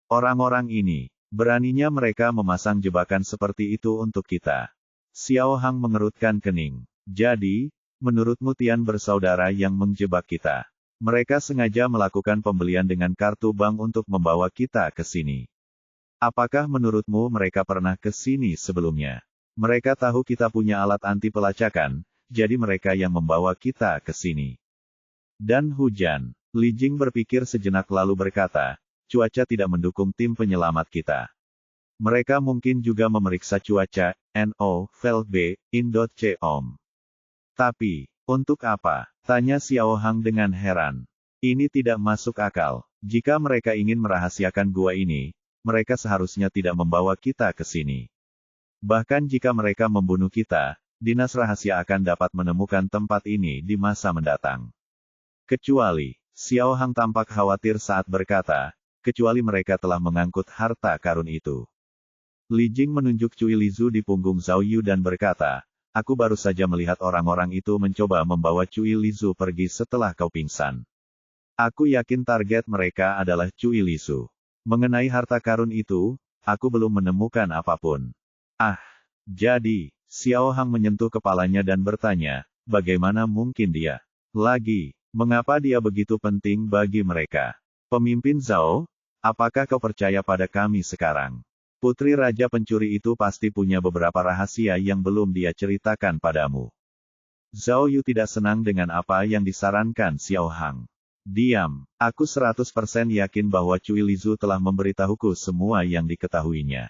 A: Orang-orang ini, beraninya mereka memasang jebakan seperti itu untuk kita. Xiao Hang mengerutkan kening. Jadi, menurutmu Tian bersaudara yang menjebak kita? Mereka sengaja melakukan pembelian dengan kartu bank untuk membawa kita ke sini. Apakah menurutmu mereka pernah ke sini sebelumnya? Mereka tahu kita punya alat anti pelacakan, jadi mereka yang membawa kita ke sini. Dan hujan. Li Jing berpikir sejenak lalu berkata, cuaca tidak mendukung tim penyelamat kita. Mereka mungkin juga memeriksa cuaca, NO, VLB, INDOT Om. Tapi, untuk apa? Tanya Xiao Hang dengan heran. Ini tidak masuk akal. Jika mereka ingin merahasiakan gua ini, mereka seharusnya tidak membawa kita ke sini. Bahkan jika mereka membunuh kita, dinas rahasia akan dapat menemukan tempat ini di masa mendatang. Kecuali, Xiao Hang tampak khawatir saat berkata, kecuali mereka telah mengangkut harta karun itu. Li Jing menunjuk Cui Lizu di punggung Zhao Yu dan berkata, aku baru saja melihat orang-orang itu mencoba membawa Cui Lizu pergi setelah kau pingsan. Aku yakin target mereka adalah Cui Lizu. Mengenai harta karun itu, aku belum menemukan apapun. Ah, jadi, Xiao Hang menyentuh kepalanya dan bertanya, bagaimana mungkin dia? Lagi, mengapa dia begitu penting bagi mereka? Pemimpin Zhao, apakah kau percaya pada kami sekarang? Putri Raja Pencuri itu pasti punya beberapa rahasia yang belum dia ceritakan padamu. Zhao Yu tidak senang dengan apa yang disarankan Xiao Hang. Diam, aku 100% yakin bahwa Cui Lizu telah memberitahuku semua yang diketahuinya.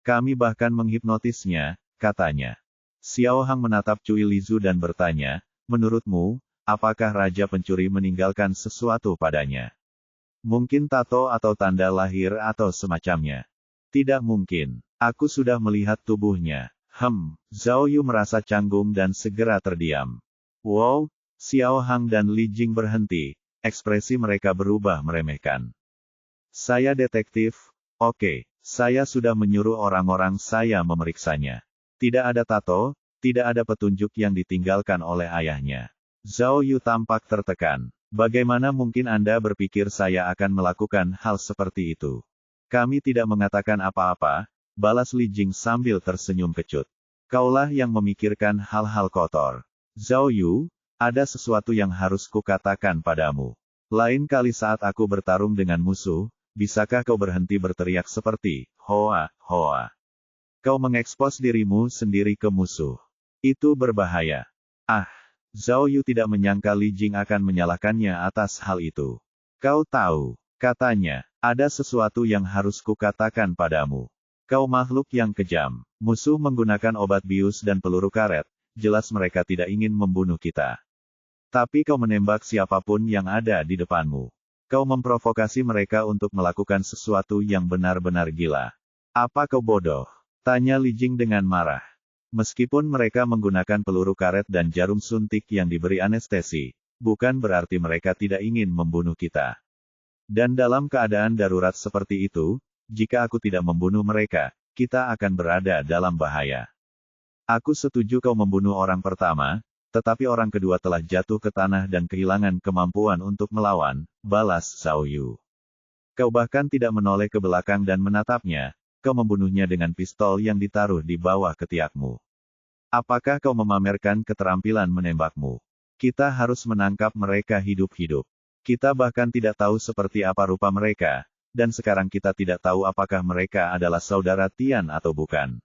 A: Kami bahkan menghipnotisnya, katanya. Xiao Hang menatap Cui Lizu dan bertanya, menurutmu, apakah Raja Pencuri meninggalkan sesuatu padanya? Mungkin tato atau tanda lahir atau semacamnya. Tidak mungkin. Aku sudah melihat tubuhnya. Zhao Yu merasa canggung dan segera terdiam. Wow, Xiao Hang dan Li Jing berhenti, ekspresi mereka berubah meremehkan. Saya detektif, oke. Saya sudah menyuruh orang-orang saya memeriksanya. Tidak ada tato, tidak ada petunjuk yang ditinggalkan oleh ayahnya. Zhao Yu tampak tertekan. Bagaimana mungkin Anda berpikir saya akan melakukan hal seperti itu? Kami tidak mengatakan apa-apa, balas Li Jing sambil tersenyum kecut. Kaulah yang memikirkan hal-hal kotor. Zhao Yu, ada sesuatu yang harus kukatakan padamu. Lain kali saat aku bertarung dengan musuh, bisakah kau berhenti berteriak seperti, Hoa, Hoa. Kau mengekspos dirimu sendiri ke musuh. Itu berbahaya. Ah, Zhao Yu tidak menyangka Li Jing akan menyalahkannya atas hal itu. Kau tahu, katanya, ada sesuatu yang harus kukatakan padamu. Kau makhluk yang kejam. Musuh menggunakan obat bius dan peluru karet, jelas mereka tidak ingin membunuh kita. Tapi kau menembak siapapun yang ada di depanmu. Kau memprovokasi mereka untuk melakukan sesuatu yang benar-benar gila. Apa kau bodoh? Tanya Li Jing dengan marah. Meskipun mereka menggunakan peluru karet dan jarum suntik yang diberi anestesi, bukan berarti mereka tidak ingin membunuh kita. Dan dalam keadaan darurat seperti itu, jika aku tidak membunuh mereka, kita akan berada dalam bahaya. Aku setuju kau membunuh orang pertama, tetapi orang kedua telah jatuh ke tanah dan kehilangan kemampuan untuk melawan, balas Zhao Yu. Kau bahkan tidak menoleh ke belakang dan menatapnya, kau membunuhnya dengan pistol yang ditaruh di bawah ketiakmu. Apakah kau memamerkan keterampilan menembakmu? Kita harus menangkap mereka hidup-hidup. Kita bahkan tidak tahu seperti apa rupa mereka, dan sekarang kita tidak tahu apakah mereka adalah saudara Tian atau bukan.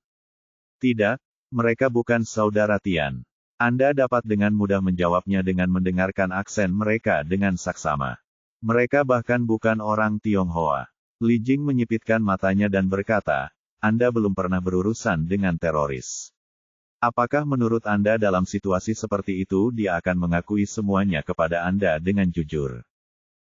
A: Tidak, mereka bukan saudara Tian. Anda dapat dengan mudah menjawabnya dengan mendengarkan aksen mereka dengan saksama. Mereka bahkan bukan orang Tionghoa. Li Jing menyipitkan matanya dan berkata, Anda belum pernah berurusan dengan teroris. Apakah menurut Anda dalam situasi seperti itu dia akan mengakui semuanya kepada Anda dengan jujur?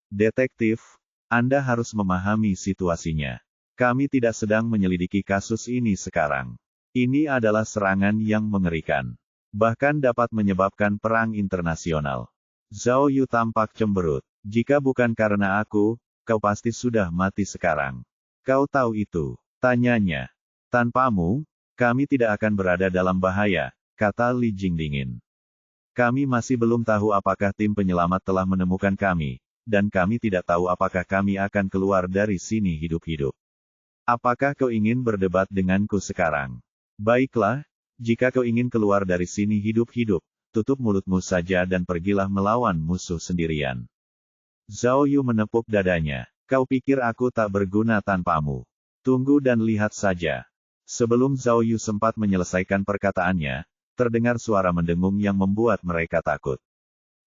A: Detektif, Anda harus memahami situasinya. Kami tidak sedang menyelidiki kasus ini sekarang. Ini adalah serangan yang mengerikan. Bahkan dapat menyebabkan perang internasional. Zhao Yu tampak cemberut. Jika bukan karena aku, kau pasti sudah mati sekarang. Kau tahu itu? Tanyanya. Tanpamu, kami tidak akan berada dalam bahaya, kata Li Jing dingin. Kami masih belum tahu apakah tim penyelamat telah menemukan kami, dan kami tidak tahu apakah kami akan keluar dari sini hidup-hidup. Apakah kau ingin berdebat denganku sekarang? Baiklah. Jika kau ingin keluar dari sini hidup-hidup, tutup mulutmu saja dan pergilah melawan musuh sendirian. Zhao Yu menepuk dadanya. Kau pikir aku tak berguna tanpamu? Tunggu dan lihat saja. Sebelum Zhao Yu sempat menyelesaikan perkataannya, terdengar suara mendengung yang membuat mereka takut.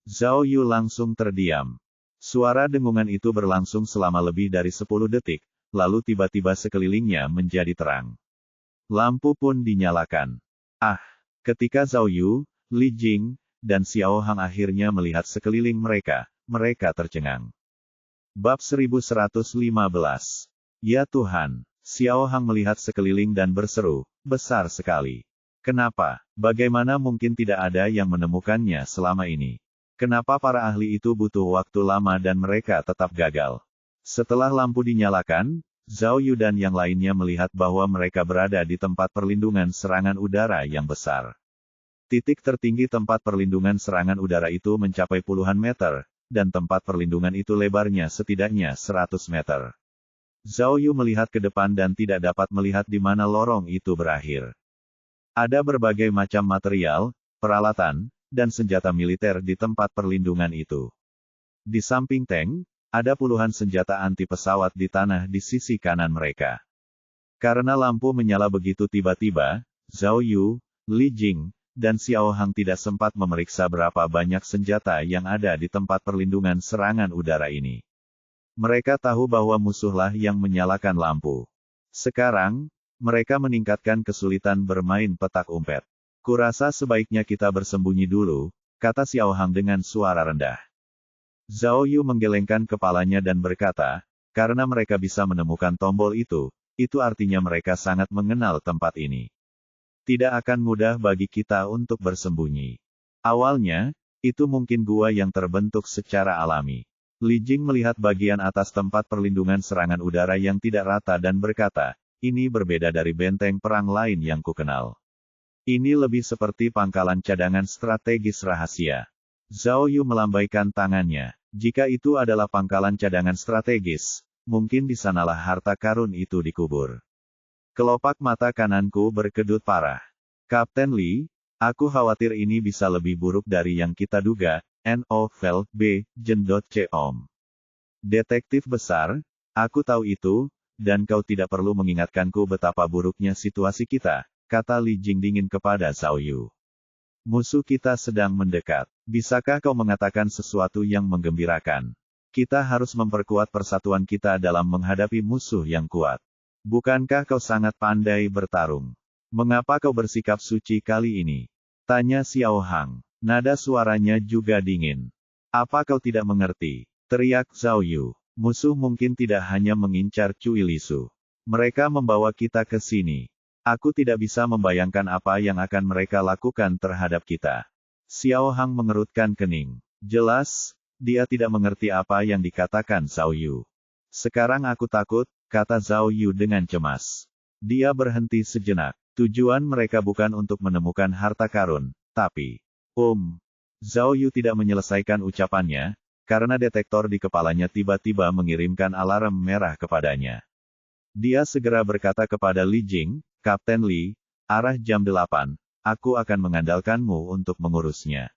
A: Zhao Yu langsung terdiam. Suara dengungan itu berlangsung selama lebih dari 10 detik, lalu tiba-tiba sekelilingnya menjadi terang. Lampu pun dinyalakan. Ah, ketika Zhao Yu, Li Jing, dan Xiao Hang akhirnya melihat sekeliling mereka, mereka tercengang. Bab 1115. Ya Tuhan, Xiao Hang melihat sekeliling dan berseru, besar sekali. Kenapa, bagaimana mungkin tidak ada yang menemukannya selama ini? Kenapa para ahli itu butuh waktu lama dan mereka tetap gagal? Setelah lampu dinyalakan, Zhao Yu dan yang lainnya melihat bahwa mereka berada di tempat perlindungan serangan udara yang besar. Titik tertinggi tempat perlindungan serangan udara itu mencapai puluhan meter, dan tempat perlindungan itu lebarnya setidaknya 100 meter. Zhao Yu melihat ke depan dan tidak dapat melihat di mana lorong itu berakhir. Ada berbagai macam material, peralatan, dan senjata militer di tempat perlindungan itu. Di samping tank, ada puluhan senjata anti pesawat di tanah di sisi kanan mereka. Karena lampu menyala begitu tiba-tiba, Zhao Yu, Li Jing, dan Xiao Hang tidak sempat memeriksa berapa banyak senjata yang ada di tempat perlindungan serangan udara ini. Mereka tahu bahwa musuhlah yang menyalakan lampu. Sekarang, mereka meningkatkan kesulitan bermain petak umpet. Kurasa sebaiknya kita bersembunyi dulu, kata Xiao Hang dengan suara rendah. Zhao Yu menggelengkan kepalanya dan berkata, karena mereka bisa menemukan tombol itu artinya mereka sangat mengenal tempat ini. Tidak akan mudah bagi kita untuk bersembunyi. Awalnya, itu mungkin gua yang terbentuk secara alami. Li Jing melihat bagian atas tempat perlindungan serangan udara yang tidak rata dan berkata, ini berbeda dari benteng perang lain yang kukenal. Ini lebih seperti pangkalan cadangan strategis rahasia. Zhao Yu melambaikan tangannya. Jika itu adalah pangkalan cadangan strategis, mungkin di sanalah harta karun itu dikubur. Kelopak mata kananku berkedut parah. Kapten Lee, aku khawatir ini bisa lebih buruk dari yang kita duga. Novel B. Jen.com. Detektif besar, aku tahu itu, dan kau tidak perlu mengingatkanku betapa buruknya situasi kita, kata Li Jing dingin kepada Zhao Yu. Musuh kita sedang mendekat. Bisakah kau mengatakan sesuatu yang menggembirakan? Kita harus memperkuat persatuan kita dalam menghadapi musuh yang kuat. Bukankah kau sangat pandai bertarung? Mengapa kau bersikap suci kali ini? Tanya Xiao Hang. Nada suaranya juga dingin. Apa kau tidak mengerti? Teriak Zhao Yu. Musuh mungkin tidak hanya mengincar Cui Lisu. Mereka membawa kita ke sini. Aku tidak bisa membayangkan apa yang akan mereka lakukan terhadap kita. Xiao Hang mengerutkan kening. Jelas, dia tidak mengerti apa yang dikatakan Zhao Yu. Sekarang aku takut, kata Zhao Yu dengan cemas. Dia berhenti sejenak. Tujuan mereka bukan untuk menemukan harta karun, tapi... Zhao Yu tidak menyelesaikan ucapannya, karena detektor di kepalanya tiba-tiba mengirimkan alarm merah kepadanya. Dia segera berkata kepada Li Jing, Kapten Li, arah jam 8, aku akan mengandalkanmu untuk mengurusnya.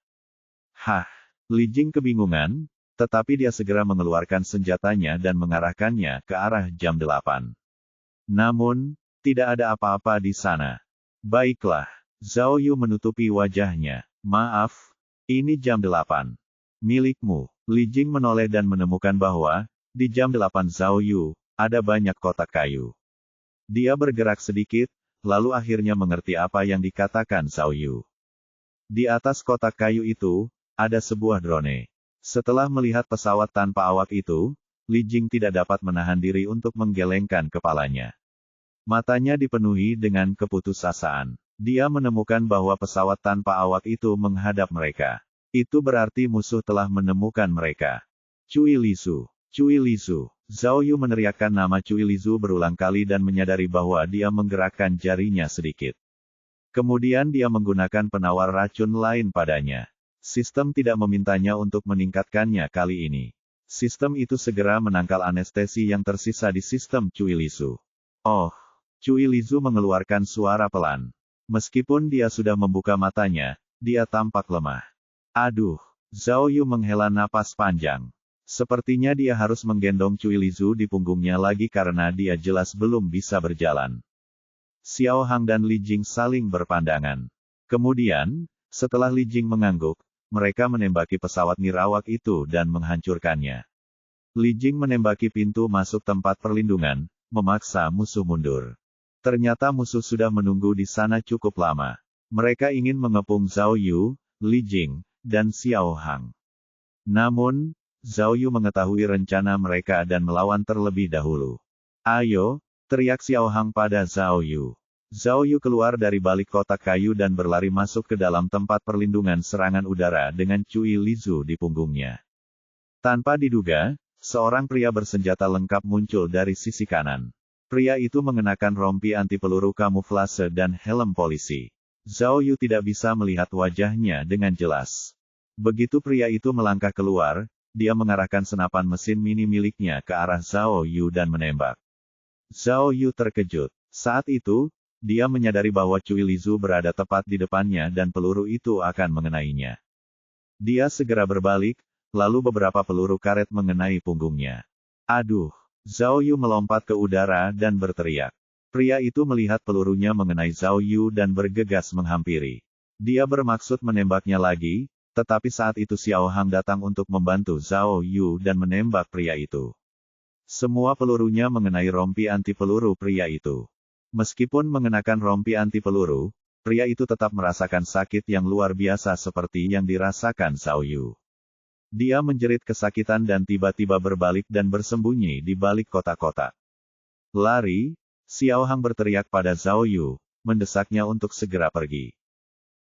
A: Hah, Li Jing kebingungan, tetapi dia segera mengeluarkan senjatanya dan mengarahkannya ke arah jam 8. Namun, tidak ada apa-apa di sana. Baiklah, Zhao Yu menutupi wajahnya. Maaf, ini jam 8. Milikmu. Li Jing menoleh dan menemukan bahwa, di jam 8 Zhao Yu, ada banyak kotak kayu. Dia bergerak sedikit, lalu akhirnya mengerti apa yang dikatakan Zhao Yu. Di atas kotak kayu itu, ada sebuah drone. Setelah melihat pesawat tanpa awak itu, Li Jing tidak dapat menahan diri untuk menggelengkan kepalanya. Matanya dipenuhi dengan keputusasaan. Dia menemukan bahwa pesawat tanpa awak itu menghadap mereka. Itu berarti musuh telah menemukan mereka. Cui Lisu. Cui Lisu. Zhao Yu meneriakkan nama Cui Lisu berulang kali dan menyadari bahwa dia menggerakkan jarinya sedikit. Kemudian dia menggunakan penawar racun lain padanya. Sistem tidak memintanya untuk meningkatkannya kali ini. Sistem itu segera menangkal anestesi yang tersisa di sistem Cui Lisu. Oh, Cui Lisu mengeluarkan suara pelan. Meskipun dia sudah membuka matanya, dia tampak lemah. Aduh, Zhao Yu menghela napas panjang. Sepertinya dia harus menggendong Cui Lisu di punggungnya lagi karena dia jelas belum bisa berjalan. Xiao Hang dan Li Jing saling berpandangan. Kemudian, setelah Li Jing mengangguk, mereka menembaki pesawat nirawak itu dan menghancurkannya. Li Jing menembaki pintu masuk tempat perlindungan, memaksa musuh mundur. Ternyata musuh sudah menunggu di sana cukup lama. Mereka ingin mengepung Zhao Yu, Li Jing, dan Xiao Hang. Namun, Zhao Yu mengetahui rencana mereka dan melawan terlebih dahulu. Ayo, teriak Xiao Hang pada Zhao Yu. Zhao Yu keluar dari balik kotak kayu dan berlari masuk ke dalam tempat perlindungan serangan udara dengan Cui Lisu di punggungnya. Tanpa diduga, seorang pria bersenjata lengkap muncul dari sisi kanan. Pria itu mengenakan rompi anti peluru kamuflase dan helm polisi. Zhao Yu tidak bisa melihat wajahnya dengan jelas. Begitu pria itu melangkah keluar, dia mengarahkan senapan mesin mini miliknya ke arah Zhao Yu dan menembak. Zhao Yu terkejut. Saat itu, dia menyadari bahwa Cui Lisu berada tepat di depannya dan peluru itu akan mengenainya. Dia segera berbalik, lalu beberapa peluru karet mengenai punggungnya. Aduh! Zhao Yu melompat ke udara dan berteriak. Pria itu melihat pelurunya mengenai Zhao Yu dan bergegas menghampiri. Dia bermaksud menembaknya lagi, tetapi saat itu Xiao Hang datang untuk membantu Zhao Yu dan menembak pria itu. Semua pelurunya mengenai rompi anti peluru pria itu. Meskipun mengenakan rompi anti peluru, pria itu tetap merasakan sakit yang luar biasa seperti yang dirasakan Zhao Yu. Dia menjerit kesakitan dan tiba-tiba berbalik dan bersembunyi di balik kotak-kotak. Lari! Xiao Hang berteriak pada Zhao Yu, mendesaknya untuk segera pergi.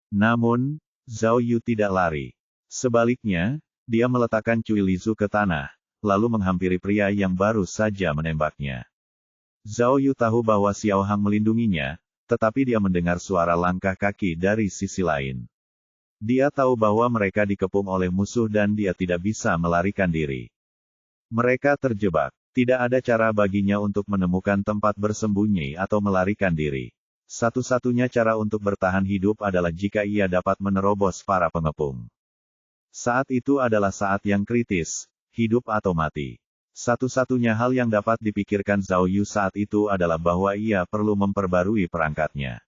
A: Namun, Zhao Yu tidak lari. Sebaliknya, dia meletakkan Cui Lisu ke tanah, lalu menghampiri pria yang baru saja menembaknya. Zhao Yu tahu bahwa Xiao Hang melindunginya, tetapi dia mendengar suara langkah kaki dari sisi lain. Dia tahu bahwa mereka dikepung oleh musuh dan dia tidak bisa melarikan diri. Mereka terjebak. Tidak ada cara baginya untuk menemukan tempat bersembunyi atau melarikan diri. Satu-satunya cara untuk bertahan hidup adalah jika ia dapat menerobos para pengepung. Saat itu adalah saat yang kritis, hidup atau mati. Satu-satunya hal yang dapat dipikirkan Zhao Yu saat itu adalah bahwa ia perlu memperbarui perangkatnya.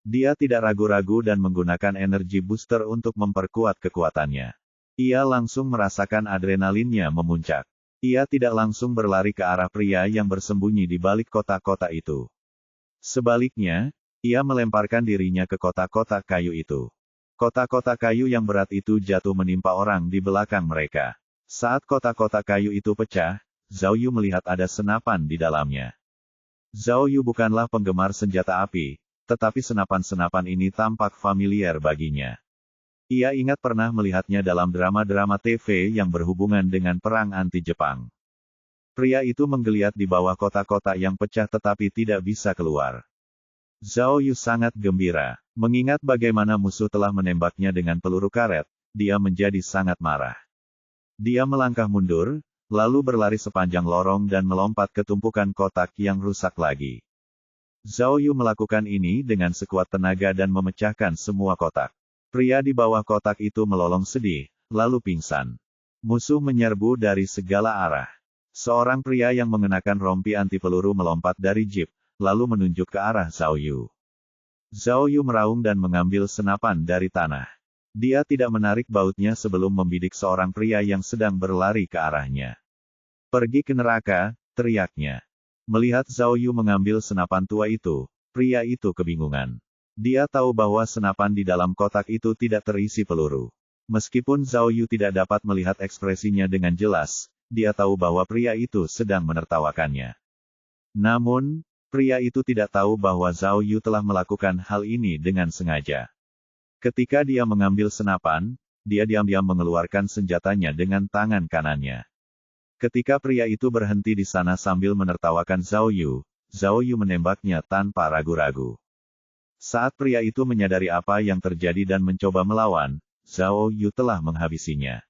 A: Dia tidak ragu-ragu dan menggunakan energi booster untuk memperkuat kekuatannya. Ia langsung merasakan adrenalinnya memuncak. Ia tidak langsung berlari ke arah pria yang bersembunyi di balik kotak-kotak itu. Sebaliknya, ia melemparkan dirinya ke kotak-kotak kayu itu. Kotak-kotak kayu yang berat itu jatuh menimpa orang di belakang mereka. Saat kotak-kotak kayu itu pecah, Zhao Yu melihat ada senapan di dalamnya. Zhao Yu bukanlah penggemar senjata api, tetapi senapan-senapan ini tampak familiar baginya. Ia ingat pernah melihatnya dalam drama-drama TV yang berhubungan dengan perang anti-Jepang. Pria itu menggeliat di bawah kotak-kotak yang pecah tetapi tidak bisa keluar. Zhao Yu sangat gembira. Mengingat bagaimana musuh telah menembaknya dengan peluru karet, dia menjadi sangat marah. Dia melangkah mundur, lalu berlari sepanjang lorong dan melompat ke tumpukan kotak yang rusak lagi. Zhao Yu melakukan ini dengan sekuat tenaga dan memecahkan semua kotak. Pria di bawah kotak itu melolong sedih, lalu pingsan. Musuh menyerbu dari segala arah. Seorang pria yang mengenakan rompi anti peluru melompat dari jeep, lalu menunjuk ke arah Zhao Yu. Zhao Yu meraung dan mengambil senapan dari tanah. Dia tidak menarik bautnya sebelum membidik seorang pria yang sedang berlari ke arahnya. "Pergi ke neraka," teriaknya. Melihat Zhao Yu mengambil senapan tua itu, pria itu kebingungan. Dia tahu bahwa senapan di dalam kotak itu tidak terisi peluru. Meskipun Zhao Yu tidak dapat melihat ekspresinya dengan jelas, dia tahu bahwa pria itu sedang menertawakannya. Namun, pria itu tidak tahu bahwa Zhao Yu telah melakukan hal ini dengan sengaja. Ketika dia mengambil senapan, dia diam-diam mengeluarkan senjatanya dengan tangan kanannya. Ketika pria itu berhenti di sana sambil menertawakan Zhao Yu menembaknya tanpa ragu-ragu. Saat pria itu menyadari apa yang terjadi dan mencoba melawan, Zhao Yu telah menghabisinya.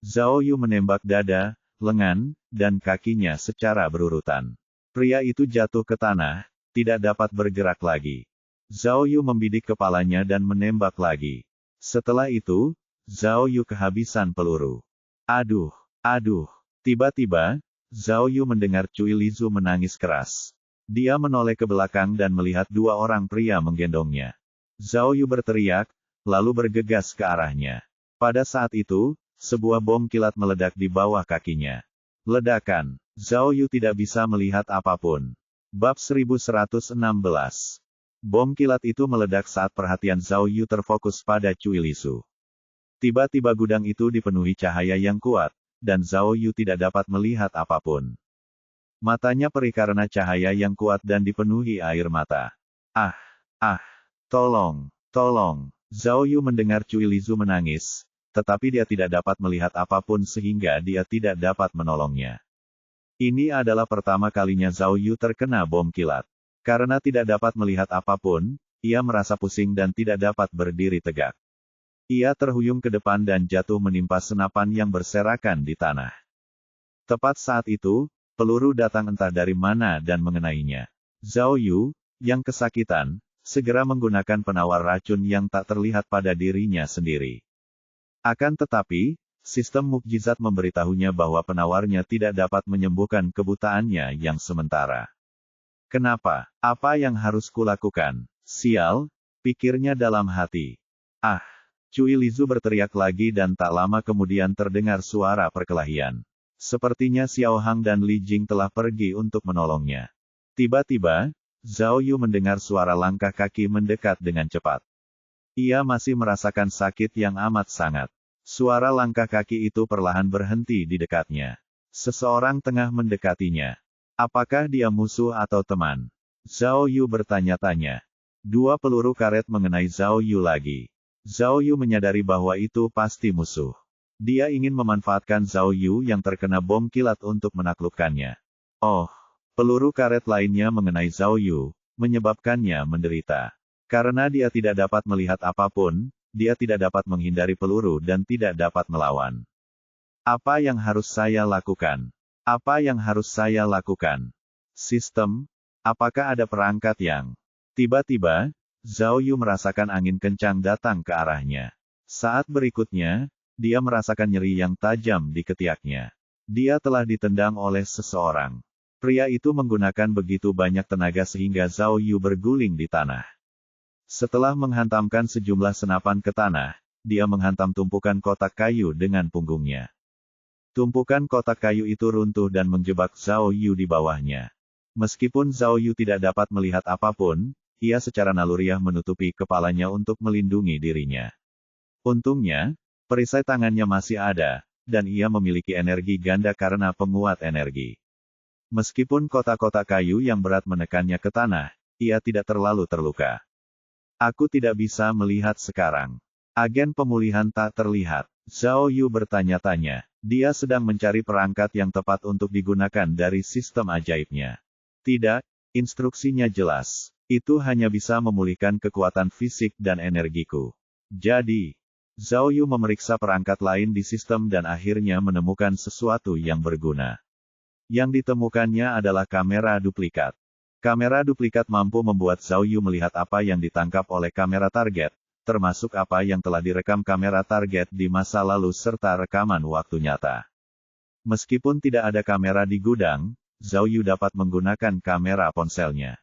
A: Zhao Yu menembak dada, lengan, dan kakinya secara berurutan. Pria itu jatuh ke tanah, tidak dapat bergerak lagi. Zhao Yu membidik kepalanya dan menembak lagi. Setelah itu, Zhao Yu kehabisan peluru. Aduh, aduh. Tiba-tiba, Zhao Yu mendengar Cui Lizu menangis keras. Dia menoleh ke belakang dan melihat dua orang pria menggendongnya. Zhao Yu berteriak, lalu bergegas ke arahnya. Pada saat itu, sebuah bom kilat meledak di bawah kakinya. Ledakan. Zhao Yu tidak bisa melihat apapun. Bab 1116. Bom kilat itu meledak saat perhatian Zhao Yu terfokus pada Cui Lizu. Tiba-tiba gudang itu dipenuhi cahaya yang kuat, dan Zhao Yu tidak dapat melihat apapun. Matanya perih karena cahaya yang kuat dan dipenuhi air mata. Tolong, tolong. Zhao Yu mendengar Cui Lizu menangis, tetapi dia tidak dapat melihat apapun sehingga dia tidak dapat menolongnya. Ini adalah pertama kalinya Zhao Yu terkena bom kilat. Karena tidak dapat melihat apapun, ia merasa pusing dan tidak dapat berdiri tegak. Ia terhuyung ke depan dan jatuh menimpa senapan yang berserakan di tanah. Tepat saat itu, peluru datang entah dari mana dan mengenainya. Zhao Yu, yang kesakitan, segera menggunakan penawar racun yang tak terlihat pada dirinya sendiri. Akan tetapi, sistem mukjizat memberitahunya bahwa penawarnya tidak dapat menyembuhkan kebutaannya yang sementara. Kenapa? Apa yang harus kulakukan? Sial, pikirnya dalam hati. Cui Lizu berteriak lagi dan tak lama kemudian terdengar suara perkelahian. Sepertinya Xiao Hang dan Li Jing telah pergi untuk menolongnya. Tiba-tiba, Zhao Yu mendengar suara langkah kaki mendekat dengan cepat. Ia masih merasakan sakit yang amat sangat. Suara langkah kaki itu perlahan berhenti di dekatnya. Seseorang tengah mendekatinya. Apakah dia musuh atau teman? Zhao Yu bertanya-tanya. Dua peluru karet mengenai Zhao Yu lagi. Zhao Yu menyadari bahwa itu pasti musuh. Dia ingin memanfaatkan Zhao Yu yang terkena bom kilat untuk menaklukkannya. Peluru karet lainnya mengenai Zhao Yu, menyebabkannya menderita. Karena dia tidak dapat melihat apapun, dia tidak dapat menghindari peluru dan tidak dapat melawan. Apa yang harus saya lakukan? Apa yang harus saya lakukan? Sistem, apakah ada perangkat yang... Tiba-tiba, Zhao Yu merasakan angin kencang datang ke arahnya. Saat berikutnya, dia merasakan nyeri yang tajam di ketiaknya. Dia telah ditendang oleh seseorang. Pria itu menggunakan begitu banyak tenaga sehingga Zhao Yu berguling di tanah. Setelah menghantamkan sejumlah senapan ke tanah, dia menghantam tumpukan kotak kayu dengan punggungnya. Tumpukan kotak kayu itu runtuh dan menjebak Zhao Yu di bawahnya. Meskipun Zhao Yu tidak dapat melihat apapun, ia secara naluriah menutupi kepalanya untuk melindungi dirinya. Untungnya, perisai tangannya masih ada, dan ia memiliki energi ganda karena penguat energi. Meskipun kotak-kotak kayu yang berat menekannya ke tanah, ia tidak terlalu terluka. Aku tidak bisa melihat sekarang. Agen pemulihan tak terlihat. Zhao Yu bertanya-tanya. Dia sedang mencari perangkat yang tepat untuk digunakan dari sistem ajaibnya. Tidak, instruksinya jelas. Itu hanya bisa memulihkan kekuatan fisik dan energiku. Jadi, Zhao Yu memeriksa perangkat lain di sistem dan akhirnya menemukan sesuatu yang berguna. Yang ditemukannya adalah kamera duplikat. Kamera duplikat mampu membuat Zhao Yu melihat apa yang ditangkap oleh kamera target, termasuk apa yang telah direkam kamera target di masa lalu serta rekaman waktu nyata. Meskipun tidak ada kamera di gudang, Zhao Yu dapat menggunakan kamera ponselnya.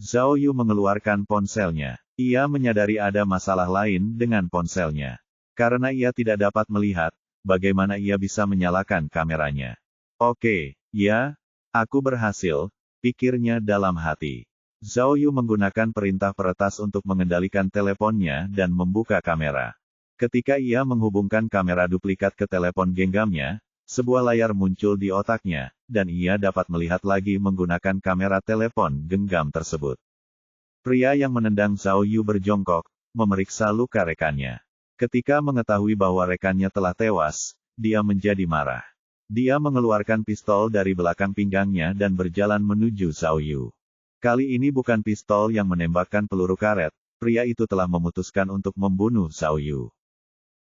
A: Zhao Yu mengeluarkan ponselnya. Ia menyadari ada masalah lain dengan ponselnya. Karena ia tidak dapat melihat, bagaimana ia bisa menyalakan kameranya. Oke, ya, aku berhasil, pikirnya dalam hati. Zhao Yu menggunakan perintah peretas untuk mengendalikan teleponnya dan membuka kamera. Ketika ia menghubungkan kamera duplikat ke telepon genggamnya, sebuah layar muncul di otaknya, dan ia dapat melihat lagi menggunakan kamera telepon genggam tersebut. Pria yang menendang Zhao Yu berjongkok, memeriksa luka rekannya. Ketika mengetahui bahwa rekannya telah tewas, dia menjadi marah. Dia mengeluarkan pistol dari belakang pinggangnya dan berjalan menuju Zhao Yu. Kali ini bukan pistol yang menembakkan peluru karet, pria itu telah memutuskan untuk membunuh Zhao Yu.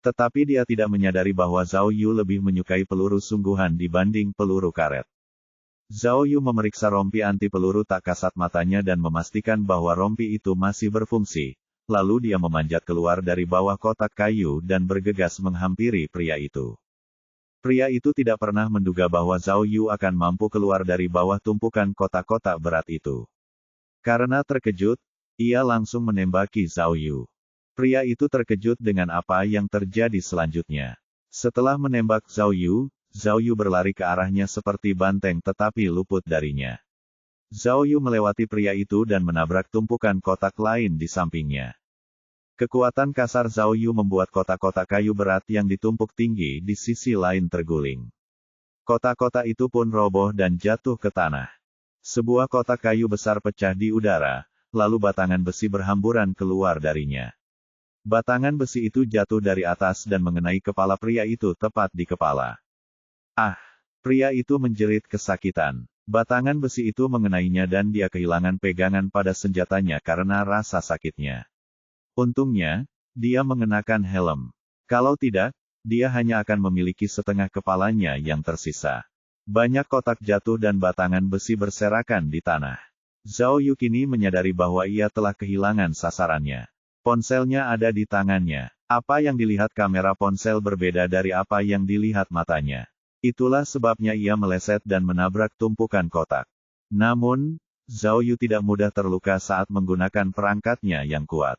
A: Tetapi dia tidak menyadari bahwa Zhao Yu lebih menyukai peluru sungguhan dibanding peluru karet. Zhao Yu memeriksa rompi anti peluru tak kasat matanya dan memastikan bahwa rompi itu masih berfungsi, lalu dia memanjat keluar dari bawah kotak kayu dan bergegas menghampiri pria itu. Pria itu tidak pernah menduga bahwa Zhao Yu akan mampu keluar dari bawah tumpukan kotak-kotak berat itu. Karena terkejut, ia langsung menembaki Zhao Yu. Pria itu terkejut dengan apa yang terjadi selanjutnya. Setelah menembak Zhao Yu berlari ke arahnya seperti banteng tetapi luput darinya. Zhao Yu melewati pria itu dan menabrak tumpukan kotak lain di sampingnya. Kekuatan kasar Zhao Yu membuat kotak-kotak kayu berat yang ditumpuk tinggi di sisi lain terguling. Kotak-kotak itu pun roboh dan jatuh ke tanah. Sebuah kotak kayu besar pecah di udara, lalu batangan besi berhamburan keluar darinya. Batangan besi itu jatuh dari atas dan mengenai kepala pria itu tepat di kepala. Ah! Pria itu menjerit kesakitan. Batangan besi itu mengenainya dan dia kehilangan pegangan pada senjatanya karena rasa sakitnya. Untungnya, dia mengenakan helm. Kalau tidak, dia hanya akan memiliki setengah kepalanya yang tersisa. Banyak kotak jatuh dan batangan besi berserakan di tanah. Zhao Yu kini menyadari bahwa ia telah kehilangan sasarannya. Ponselnya ada di tangannya. Apa yang dilihat kamera ponsel berbeda dari apa yang dilihat matanya. Itulah sebabnya ia meleset dan menabrak tumpukan kotak. Namun, Zhao Yu tidak mudah terluka saat menggunakan perangkatnya yang kuat.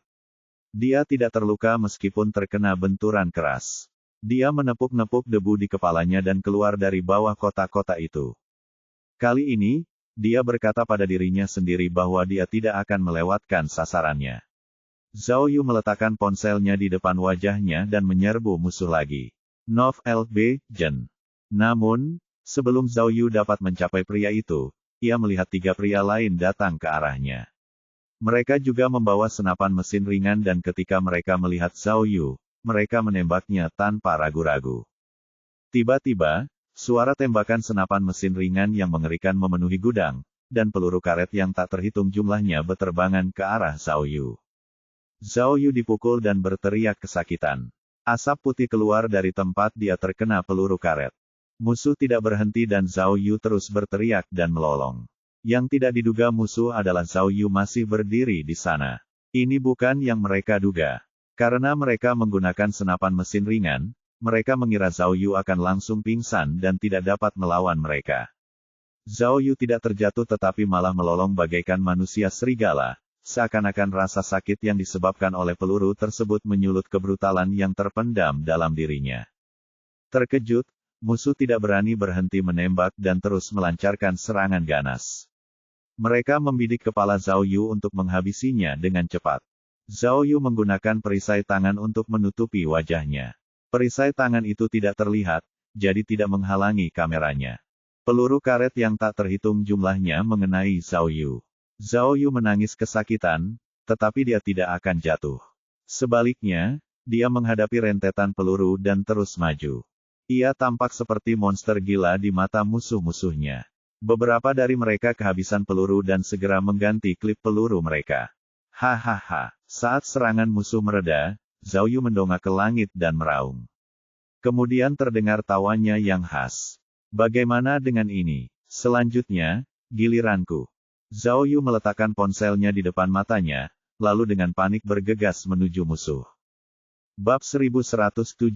A: Dia tidak terluka meskipun terkena benturan keras. Dia menepuk-nepuk debu di kepalanya dan keluar dari bawah kotak-kotak itu. Kali ini, dia berkata pada dirinya sendiri bahwa dia tidak akan melewatkan sasarannya. Zhao Yu meletakkan ponselnya di depan wajahnya dan menyerbu musuh lagi. Nov Lb. Jen. Namun, sebelum Zhao Yu dapat mencapai pria itu, ia melihat tiga pria lain datang ke arahnya. Mereka juga membawa senapan mesin ringan dan ketika mereka melihat Zhao Yu, mereka menembaknya tanpa ragu-ragu. Tiba-tiba, suara tembakan senapan mesin ringan yang mengerikan memenuhi gudang, dan peluru karet yang tak terhitung jumlahnya berterbangan ke arah Zhao Yu. Zhao Yu dipukul dan berteriak kesakitan. Asap putih keluar dari tempat dia terkena peluru karet. Musuh tidak berhenti dan Zhao Yu terus berteriak dan melolong. Yang tidak diduga musuh adalah Zhao Yu masih berdiri di sana. Ini bukan yang mereka duga. Karena mereka menggunakan senapan mesin ringan, mereka mengira Zhao Yu akan langsung pingsan dan tidak dapat melawan mereka. Zhao Yu tidak terjatuh tetapi malah melolong bagaikan manusia serigala, seakan-akan rasa sakit yang disebabkan oleh peluru tersebut menyulut kebrutalan yang terpendam dalam dirinya. Terkejut, musuh tidak berani berhenti menembak dan terus melancarkan serangan ganas. Mereka membidik kepala Zhao Yu untuk menghabisinya dengan cepat. Zhao Yu menggunakan perisai tangan untuk menutupi wajahnya. Perisai tangan itu tidak terlihat, jadi tidak menghalangi kameranya. Peluru karet yang tak terhitung jumlahnya mengenai Zhao Yu. Zhao Yu menangis kesakitan, tetapi dia tidak akan jatuh. Sebaliknya, dia menghadapi rentetan peluru dan terus maju. Ia tampak seperti monster gila di mata musuh-musuhnya. Beberapa dari mereka kehabisan peluru dan segera mengganti klip peluru mereka. Hahaha, saat serangan musuh mereda, Zhao Yu mendongak ke langit dan meraung. Kemudian terdengar tawanya yang khas. Bagaimana dengan ini? Selanjutnya, giliranku. Zhao Yu meletakkan ponselnya di depan matanya, lalu dengan panik bergegas menuju musuh. Bab 1117.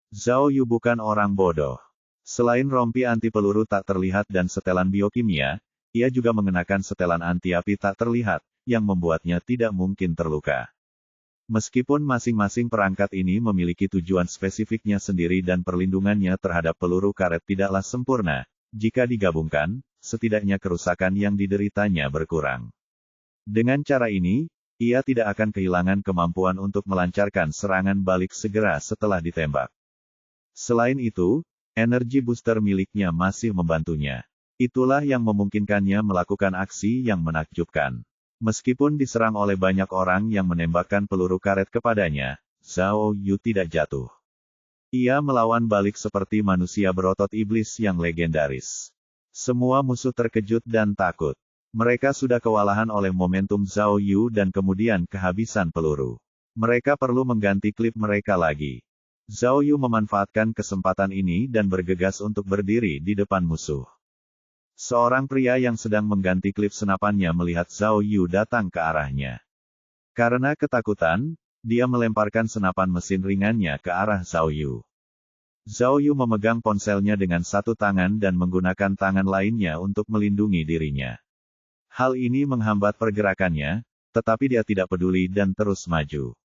A: Zhao Yu bukan orang bodoh. Selain rompi anti peluru tak terlihat dan setelan biokimia, ia juga mengenakan setelan anti api tak terlihat, yang membuatnya tidak mungkin terluka. Meskipun masing-masing perangkat ini memiliki tujuan spesifiknya sendiri dan perlindungannya terhadap peluru karet tidaklah sempurna, jika digabungkan, setidaknya kerusakan yang dideritanya berkurang. Dengan cara ini, ia tidak akan kehilangan kemampuan untuk melancarkan serangan balik segera setelah ditembak. Selain itu, energi booster miliknya masih membantunya. Itulah yang memungkinkannya melakukan aksi yang menakjubkan. Meskipun diserang oleh banyak orang yang menembakkan peluru karet kepadanya, Zhao Yu tidak jatuh. Ia melawan balik seperti manusia berotot iblis yang legendaris. Semua musuh terkejut dan takut. Mereka sudah kewalahan oleh momentum Zhao Yu dan kemudian kehabisan peluru. Mereka perlu mengganti klip mereka lagi. Zhao Yu memanfaatkan kesempatan ini dan bergegas untuk berdiri di depan musuh. Seorang pria yang sedang mengganti klip senapannya melihat Zhao Yu datang ke arahnya. Karena ketakutan, dia melemparkan senapan mesin ringannya ke arah Zhao Yu. Zhao Yu memegang ponselnya dengan satu tangan dan menggunakan tangan lainnya untuk melindungi dirinya. Hal ini menghambat pergerakannya, tetapi dia tidak peduli dan terus maju.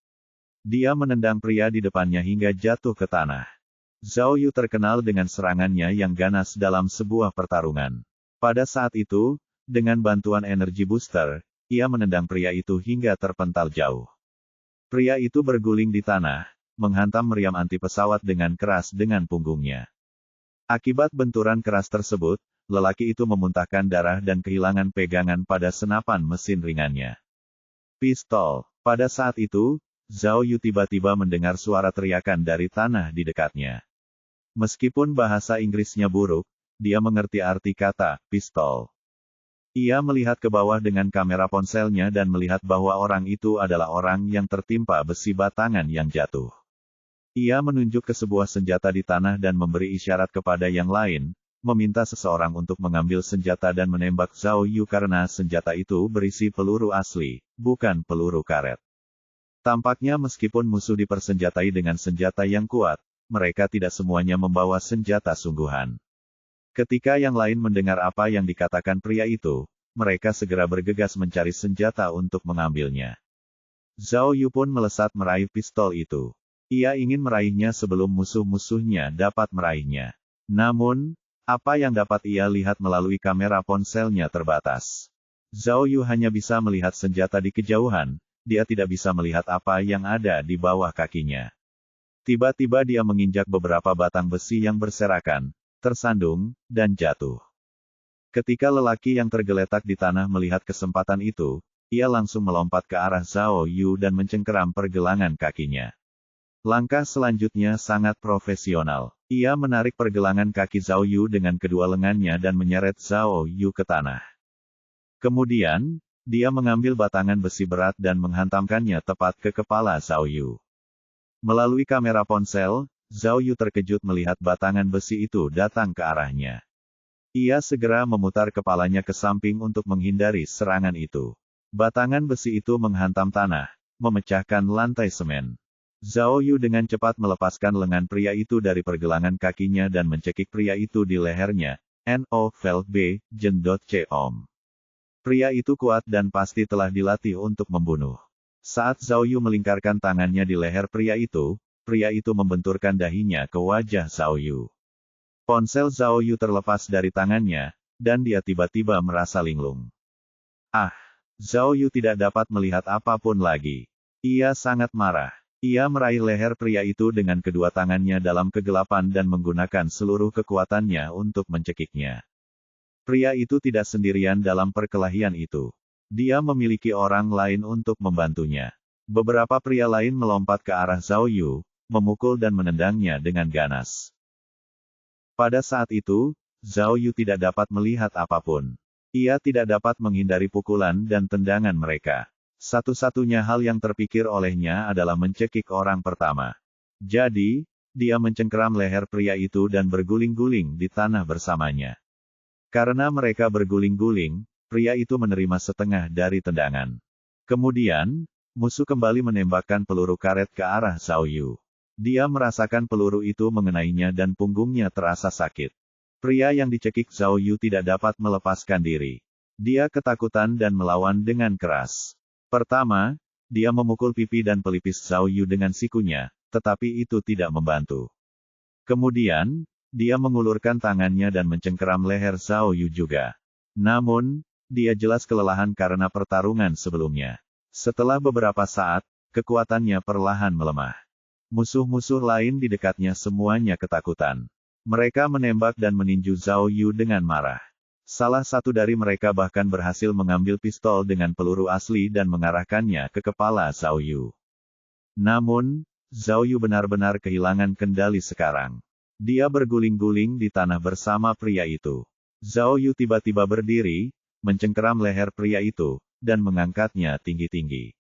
A: Dia menendang pria di depannya hingga jatuh ke tanah. Zhao Yu terkenal dengan serangannya yang ganas dalam sebuah pertarungan. Pada saat itu, dengan bantuan energi booster, ia menendang pria itu hingga terpental jauh. Pria itu berguling di tanah, menghantam meriam anti pesawat dengan keras dengan punggungnya. Akibat benturan keras tersebut, lelaki itu memuntahkan darah dan kehilangan pegangan pada senapan mesin ringannya. Pistol. Pada saat itu, Zhao Yu tiba-tiba mendengar suara teriakan dari tanah di dekatnya. Meskipun bahasa Inggrisnya buruk, dia mengerti arti kata pistol. Ia melihat ke bawah dengan kamera ponselnya dan melihat bahwa orang itu adalah orang yang tertimpa besi batangan yang jatuh. Ia menunjuk ke sebuah senjata di tanah dan memberi isyarat kepada yang lain, meminta seseorang untuk mengambil senjata dan menembak Zhao Yu karena senjata itu berisi peluru asli, bukan peluru karet. Tampaknya meskipun musuh dipersenjatai dengan senjata yang kuat, mereka tidak semuanya membawa senjata sungguhan. Ketika yang lain mendengar apa yang dikatakan pria itu, mereka segera bergegas mencari senjata untuk mengambilnya. Zhao Yu pun melesat meraih pistol itu. Ia ingin meraihnya sebelum musuh-musuhnya dapat meraihnya. Namun, apa yang dapat ia lihat melalui kamera ponselnya terbatas. Zhao Yu hanya bisa melihat senjata di kejauhan, dia tidak bisa melihat apa yang ada di bawah kakinya. Tiba-tiba dia menginjak beberapa batang besi yang berserakan, tersandung, dan jatuh. Ketika lelaki yang tergeletak di tanah melihat kesempatan itu, ia langsung melompat ke arah Zhao Yu dan mencengkeram pergelangan kakinya. Langkah selanjutnya sangat profesional. Ia menarik pergelangan kaki Zhao Yu dengan kedua lengannya dan menyeret Zhao Yu ke tanah. Kemudian, dia mengambil batangan besi berat dan menghantamkannya tepat ke kepala Zhao Yu. Melalui kamera ponsel, Zhao Yu terkejut melihat batangan besi itu datang ke arahnya. Ia segera memutar kepalanya ke samping untuk menghindari serangan itu. Batangan besi itu menghantam tanah, memecahkan lantai semen. Zhao Yu dengan cepat melepaskan lengan pria itu dari pergelangan kakinya dan mencekik pria itu di lehernya. No Vel B. Jendot C. Om. Pria itu kuat dan pasti telah dilatih untuk membunuh. Saat Zhao Yu melingkarkan tangannya di leher pria itu membenturkan dahinya ke wajah Zhao Yu. Ponsel Zhao Yu terlepas dari tangannya, dan dia tiba-tiba merasa linglung. Zhao Yu tidak dapat melihat apapun lagi. Ia sangat marah. Ia meraih leher pria itu dengan kedua tangannya dalam kegelapan dan menggunakan seluruh kekuatannya untuk mencekiknya. Pria itu tidak sendirian dalam perkelahian itu. Dia memiliki orang lain untuk membantunya. Beberapa pria lain melompat ke arah Zhao Yu, memukul dan menendangnya dengan ganas. Pada saat itu, Zhao Yu tidak dapat melihat apapun. Ia tidak dapat menghindari pukulan dan tendangan mereka. Satu-satunya hal yang terpikir olehnya adalah mencekik orang pertama. Jadi, dia mencengkeram leher pria itu dan berguling-guling di tanah bersamanya. Karena mereka berguling-guling, pria itu menerima setengah dari tendangan. Kemudian, musuh kembali menembakkan peluru karet ke arah Zhao Yu. Dia merasakan peluru itu mengenainya dan punggungnya terasa sakit. Pria yang dicekik Zhao Yu tidak dapat melepaskan diri. Dia ketakutan dan melawan dengan keras. Pertama, dia memukul pipi dan pelipis Zhao Yu dengan sikunya, tetapi itu tidak membantu. Kemudian, dia mengulurkan tangannya dan mencengkeram leher Zhao Yu juga. Namun, dia jelas kelelahan karena pertarungan sebelumnya. Setelah beberapa saat, kekuatannya perlahan melemah. Musuh-musuh lain di dekatnya semuanya ketakutan. Mereka menembak dan meninju Zhao Yu dengan marah. Salah satu dari mereka bahkan berhasil mengambil pistol dengan peluru asli dan mengarahkannya ke kepala Zhao Yu. Namun, Zhao Yu benar-benar kehilangan kendali sekarang. Dia berguling-guling di tanah bersama pria itu. Zhao Yu tiba-tiba berdiri, mencengkeram leher pria itu, dan mengangkatnya tinggi-tinggi.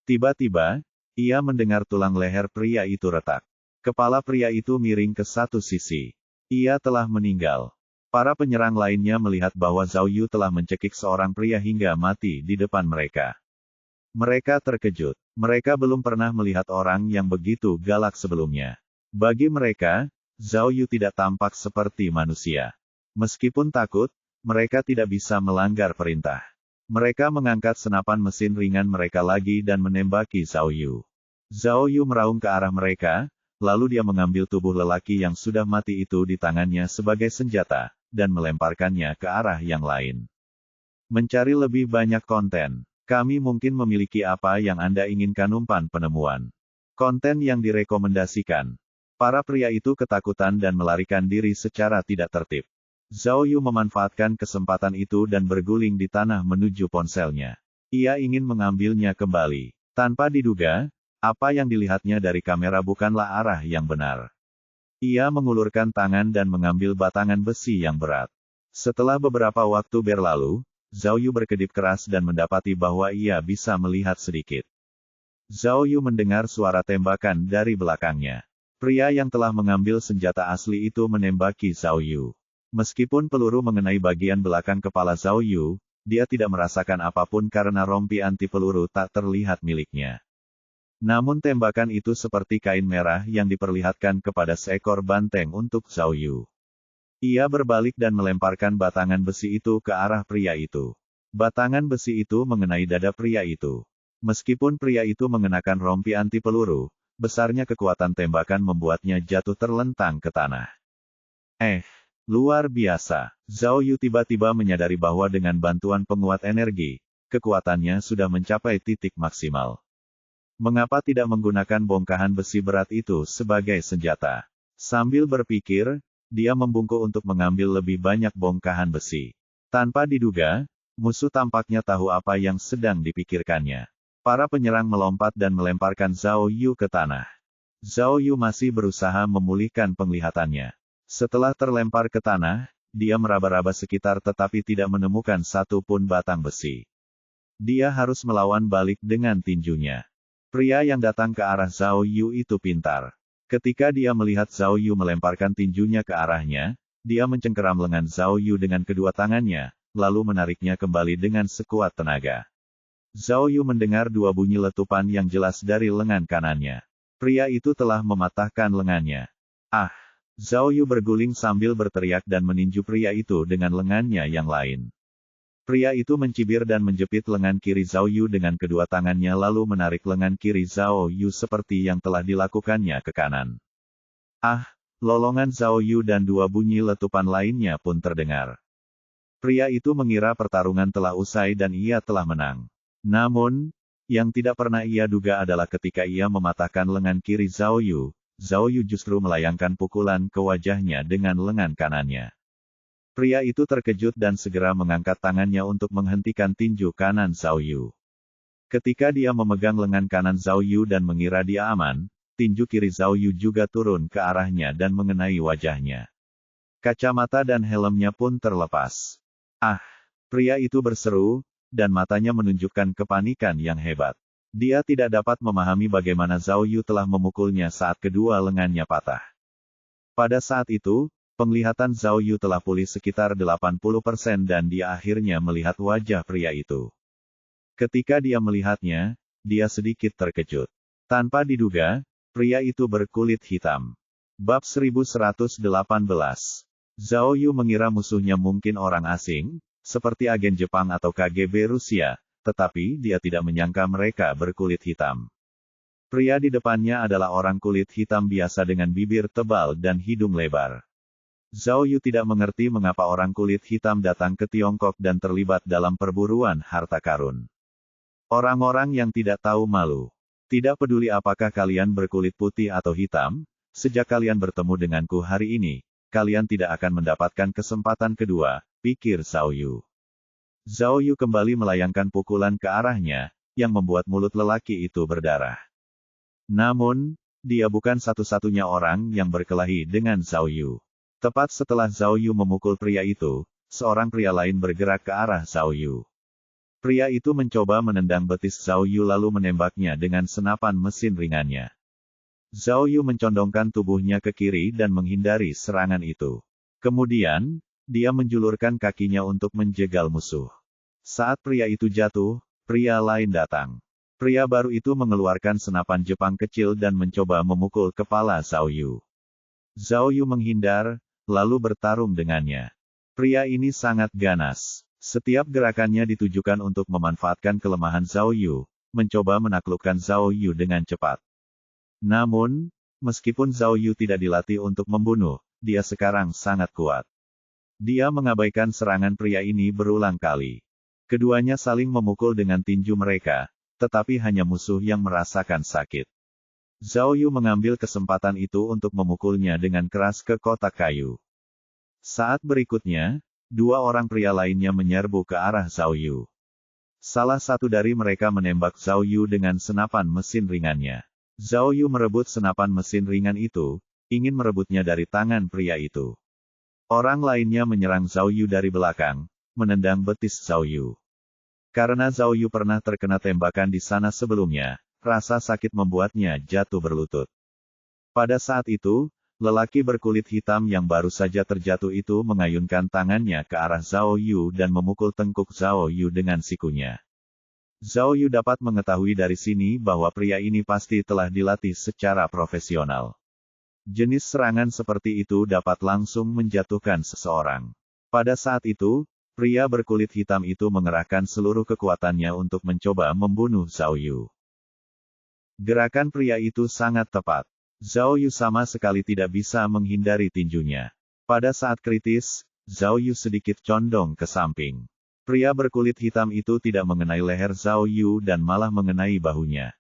A: Tiba-tiba, ia mendengar tulang leher pria itu retak. Kepala pria itu miring ke satu sisi. Ia telah meninggal. Para penyerang lainnya melihat bahwa Zhao Yu telah mencekik seorang pria hingga mati di depan mereka. Mereka terkejut. Mereka belum pernah melihat orang yang begitu galak sebelumnya. Bagi mereka, Zhao Yu tidak tampak seperti manusia. Meskipun takut, mereka tidak bisa melanggar perintah. Mereka mengangkat senapan mesin ringan mereka lagi dan menembaki Zhao Yu. Zhao Yu meraung ke arah mereka, lalu dia mengambil tubuh lelaki yang sudah mati itu di tangannya sebagai senjata, dan melemparkannya ke arah yang lain. Mencari lebih banyak konten. Kami mungkin memiliki apa yang Anda inginkan. Umpan penemuan. Konten yang direkomendasikan. Para pria itu ketakutan dan melarikan diri secara tidak tertib. Zhao Yu memanfaatkan kesempatan itu dan berguling di tanah menuju ponselnya. Ia ingin mengambilnya kembali. Tanpa diduga, apa yang dilihatnya dari kamera bukanlah arah yang benar. Ia mengulurkan tangan dan mengambil batangan besi yang berat. Setelah beberapa waktu berlalu, Zhao Yu berkedip keras dan mendapati bahwa ia bisa melihat sedikit. Zhao Yu mendengar suara tembakan dari belakangnya. Pria yang telah mengambil senjata asli itu menembaki Zhao Yu. Meskipun peluru mengenai bagian belakang kepala Zhao Yu, dia tidak merasakan apapun karena rompi anti peluru tak terlihat miliknya. Namun tembakan itu seperti kain merah yang diperlihatkan kepada seekor banteng untuk Zhao Yu. Ia berbalik dan melemparkan batangan besi itu ke arah pria itu. Batangan besi itu mengenai dada pria itu. Meskipun pria itu mengenakan rompi anti peluru, besarnya kekuatan tembakan membuatnya jatuh terlentang ke tanah. Luar biasa. Zhao Yu tiba-tiba menyadari bahwa dengan bantuan penguat energi, kekuatannya sudah mencapai titik maksimal. Mengapa tidak menggunakan bongkahan besi berat itu sebagai senjata? Sambil berpikir, dia membungkuk untuk mengambil lebih banyak bongkahan besi. Tanpa diduga, musuh tampaknya tahu apa yang sedang dipikirkannya. Para penyerang melompat dan melemparkan Zhao Yu ke tanah. Zhao Yu masih berusaha memulihkan penglihatannya. Setelah terlempar ke tanah, dia meraba-raba sekitar tetapi tidak menemukan satu pun batang besi. Dia harus melawan balik dengan tinjunya. Pria yang datang ke arah Zhao Yu itu pintar. Ketika dia melihat Zhao Yu melemparkan tinjunya ke arahnya, dia mencengkeram lengan Zhao Yu dengan kedua tangannya, lalu menariknya kembali dengan sekuat tenaga. Zhao Yu mendengar dua bunyi letupan yang jelas dari lengan kanannya. Pria itu telah mematahkan lengannya. Ah! Zhao Yu berguling sambil berteriak dan meninju pria itu dengan lengannya yang lain. Pria itu mencibir dan menjepit lengan kiri Zhao Yu dengan kedua tangannya lalu menarik lengan kiri Zhao Yu seperti yang telah dilakukannya ke kanan. Ah! Lolongan Zhao Yu dan dua bunyi letupan lainnya pun terdengar. Pria itu mengira pertarungan telah usai dan ia telah menang. Namun, yang tidak pernah ia duga adalah ketika ia mematahkan lengan kiri Zhao Yu justru melayangkan pukulan ke wajahnya dengan lengan kanannya. Pria itu terkejut dan segera mengangkat tangannya untuk menghentikan tinju kanan Zhao Yu. Ketika dia memegang lengan kanan Zhao Yu dan mengira dia aman, tinju kiri Zhao Yu juga turun ke arahnya dan mengenai wajahnya. Kacamata dan helmnya pun terlepas. Ah! Pria itu berseru, dan matanya menunjukkan kepanikan yang hebat. Dia tidak dapat memahami bagaimana Zhao Yu telah memukulnya saat kedua lengannya patah. Pada saat itu, penglihatan Zhao Yu telah pulih sekitar 80% dan dia akhirnya melihat wajah pria itu. Ketika dia melihatnya, dia sedikit terkejut. Tanpa diduga, pria itu berkulit hitam. Bab 1118. Zhao Yu mengira musuhnya mungkin orang asing, seperti agen Jepang atau KGB Rusia, tetapi dia tidak menyangka mereka berkulit hitam. Pria di depannya adalah orang kulit hitam biasa dengan bibir tebal dan hidung lebar. Zhao Yu tidak mengerti mengapa orang kulit hitam datang ke Tiongkok dan terlibat dalam perburuan harta karun. Orang-orang yang tidak tahu malu. Tidak peduli apakah kalian berkulit putih atau hitam, sejak kalian bertemu denganku hari ini, kalian tidak akan mendapatkan kesempatan kedua, pikir Zhao Yu. Zhao Yu kembali melayangkan pukulan ke arahnya, yang membuat mulut lelaki itu berdarah. Namun, dia bukan satu-satunya orang yang berkelahi dengan Zhao Yu. Tepat setelah Zhao Yu memukul pria itu, seorang pria lain bergerak ke arah Zhao Yu. Pria itu mencoba menendang betis Zhao Yu lalu menembaknya dengan senapan mesin ringannya. Zhao Yu mencondongkan tubuhnya ke kiri dan menghindari serangan itu. Kemudian, dia menjulurkan kakinya untuk menjegal musuh. Saat pria itu jatuh, pria lain datang. Pria baru itu mengeluarkan senapan Jepang kecil dan mencoba memukul kepala Zhao Yu. Zhao Yu menghindar, lalu bertarung dengannya. Pria ini sangat ganas. Setiap gerakannya ditujukan untuk memanfaatkan kelemahan Zhao Yu, mencoba menaklukkan Zhao Yu dengan cepat. Namun, meskipun Zhao Yu tidak dilatih untuk membunuh, dia sekarang sangat kuat. Dia mengabaikan serangan pria ini berulang kali. Keduanya saling memukul dengan tinju mereka, tetapi hanya musuh yang merasakan sakit. Zhao Yu mengambil kesempatan itu untuk memukulnya dengan keras ke kotak kayu. Saat berikutnya, dua orang pria lainnya menyerbu ke arah Zhao Yu. Salah satu dari mereka menembak Zhao Yu dengan senapan mesin ringannya. Zhao Yu merebut senapan mesin ringan itu, ingin merebutnya dari tangan pria itu. Orang lainnya menyerang Zhao Yu dari belakang, menendang betis Zhao Yu. Karena Zhao Yu pernah terkena tembakan di sana sebelumnya, rasa sakit membuatnya jatuh berlutut. Pada saat itu, lelaki berkulit hitam yang baru saja terjatuh itu mengayunkan tangannya ke arah Zhao Yu dan memukul tengkuk Zhao Yu dengan sikunya. Zhao Yu dapat mengetahui dari sini bahwa pria ini pasti telah dilatih secara profesional. Jenis serangan seperti itu dapat langsung menjatuhkan seseorang. Pada saat itu, pria berkulit hitam itu mengerahkan seluruh kekuatannya untuk mencoba membunuh Zhao Yu. Gerakan pria itu sangat tepat. Zhao Yu sama sekali tidak bisa menghindari tinjunya. Pada saat kritis, Zhao Yu sedikit condong ke samping. Pria berkulit hitam itu tidak mengenai leher Zhao Yu dan malah mengenai bahunya.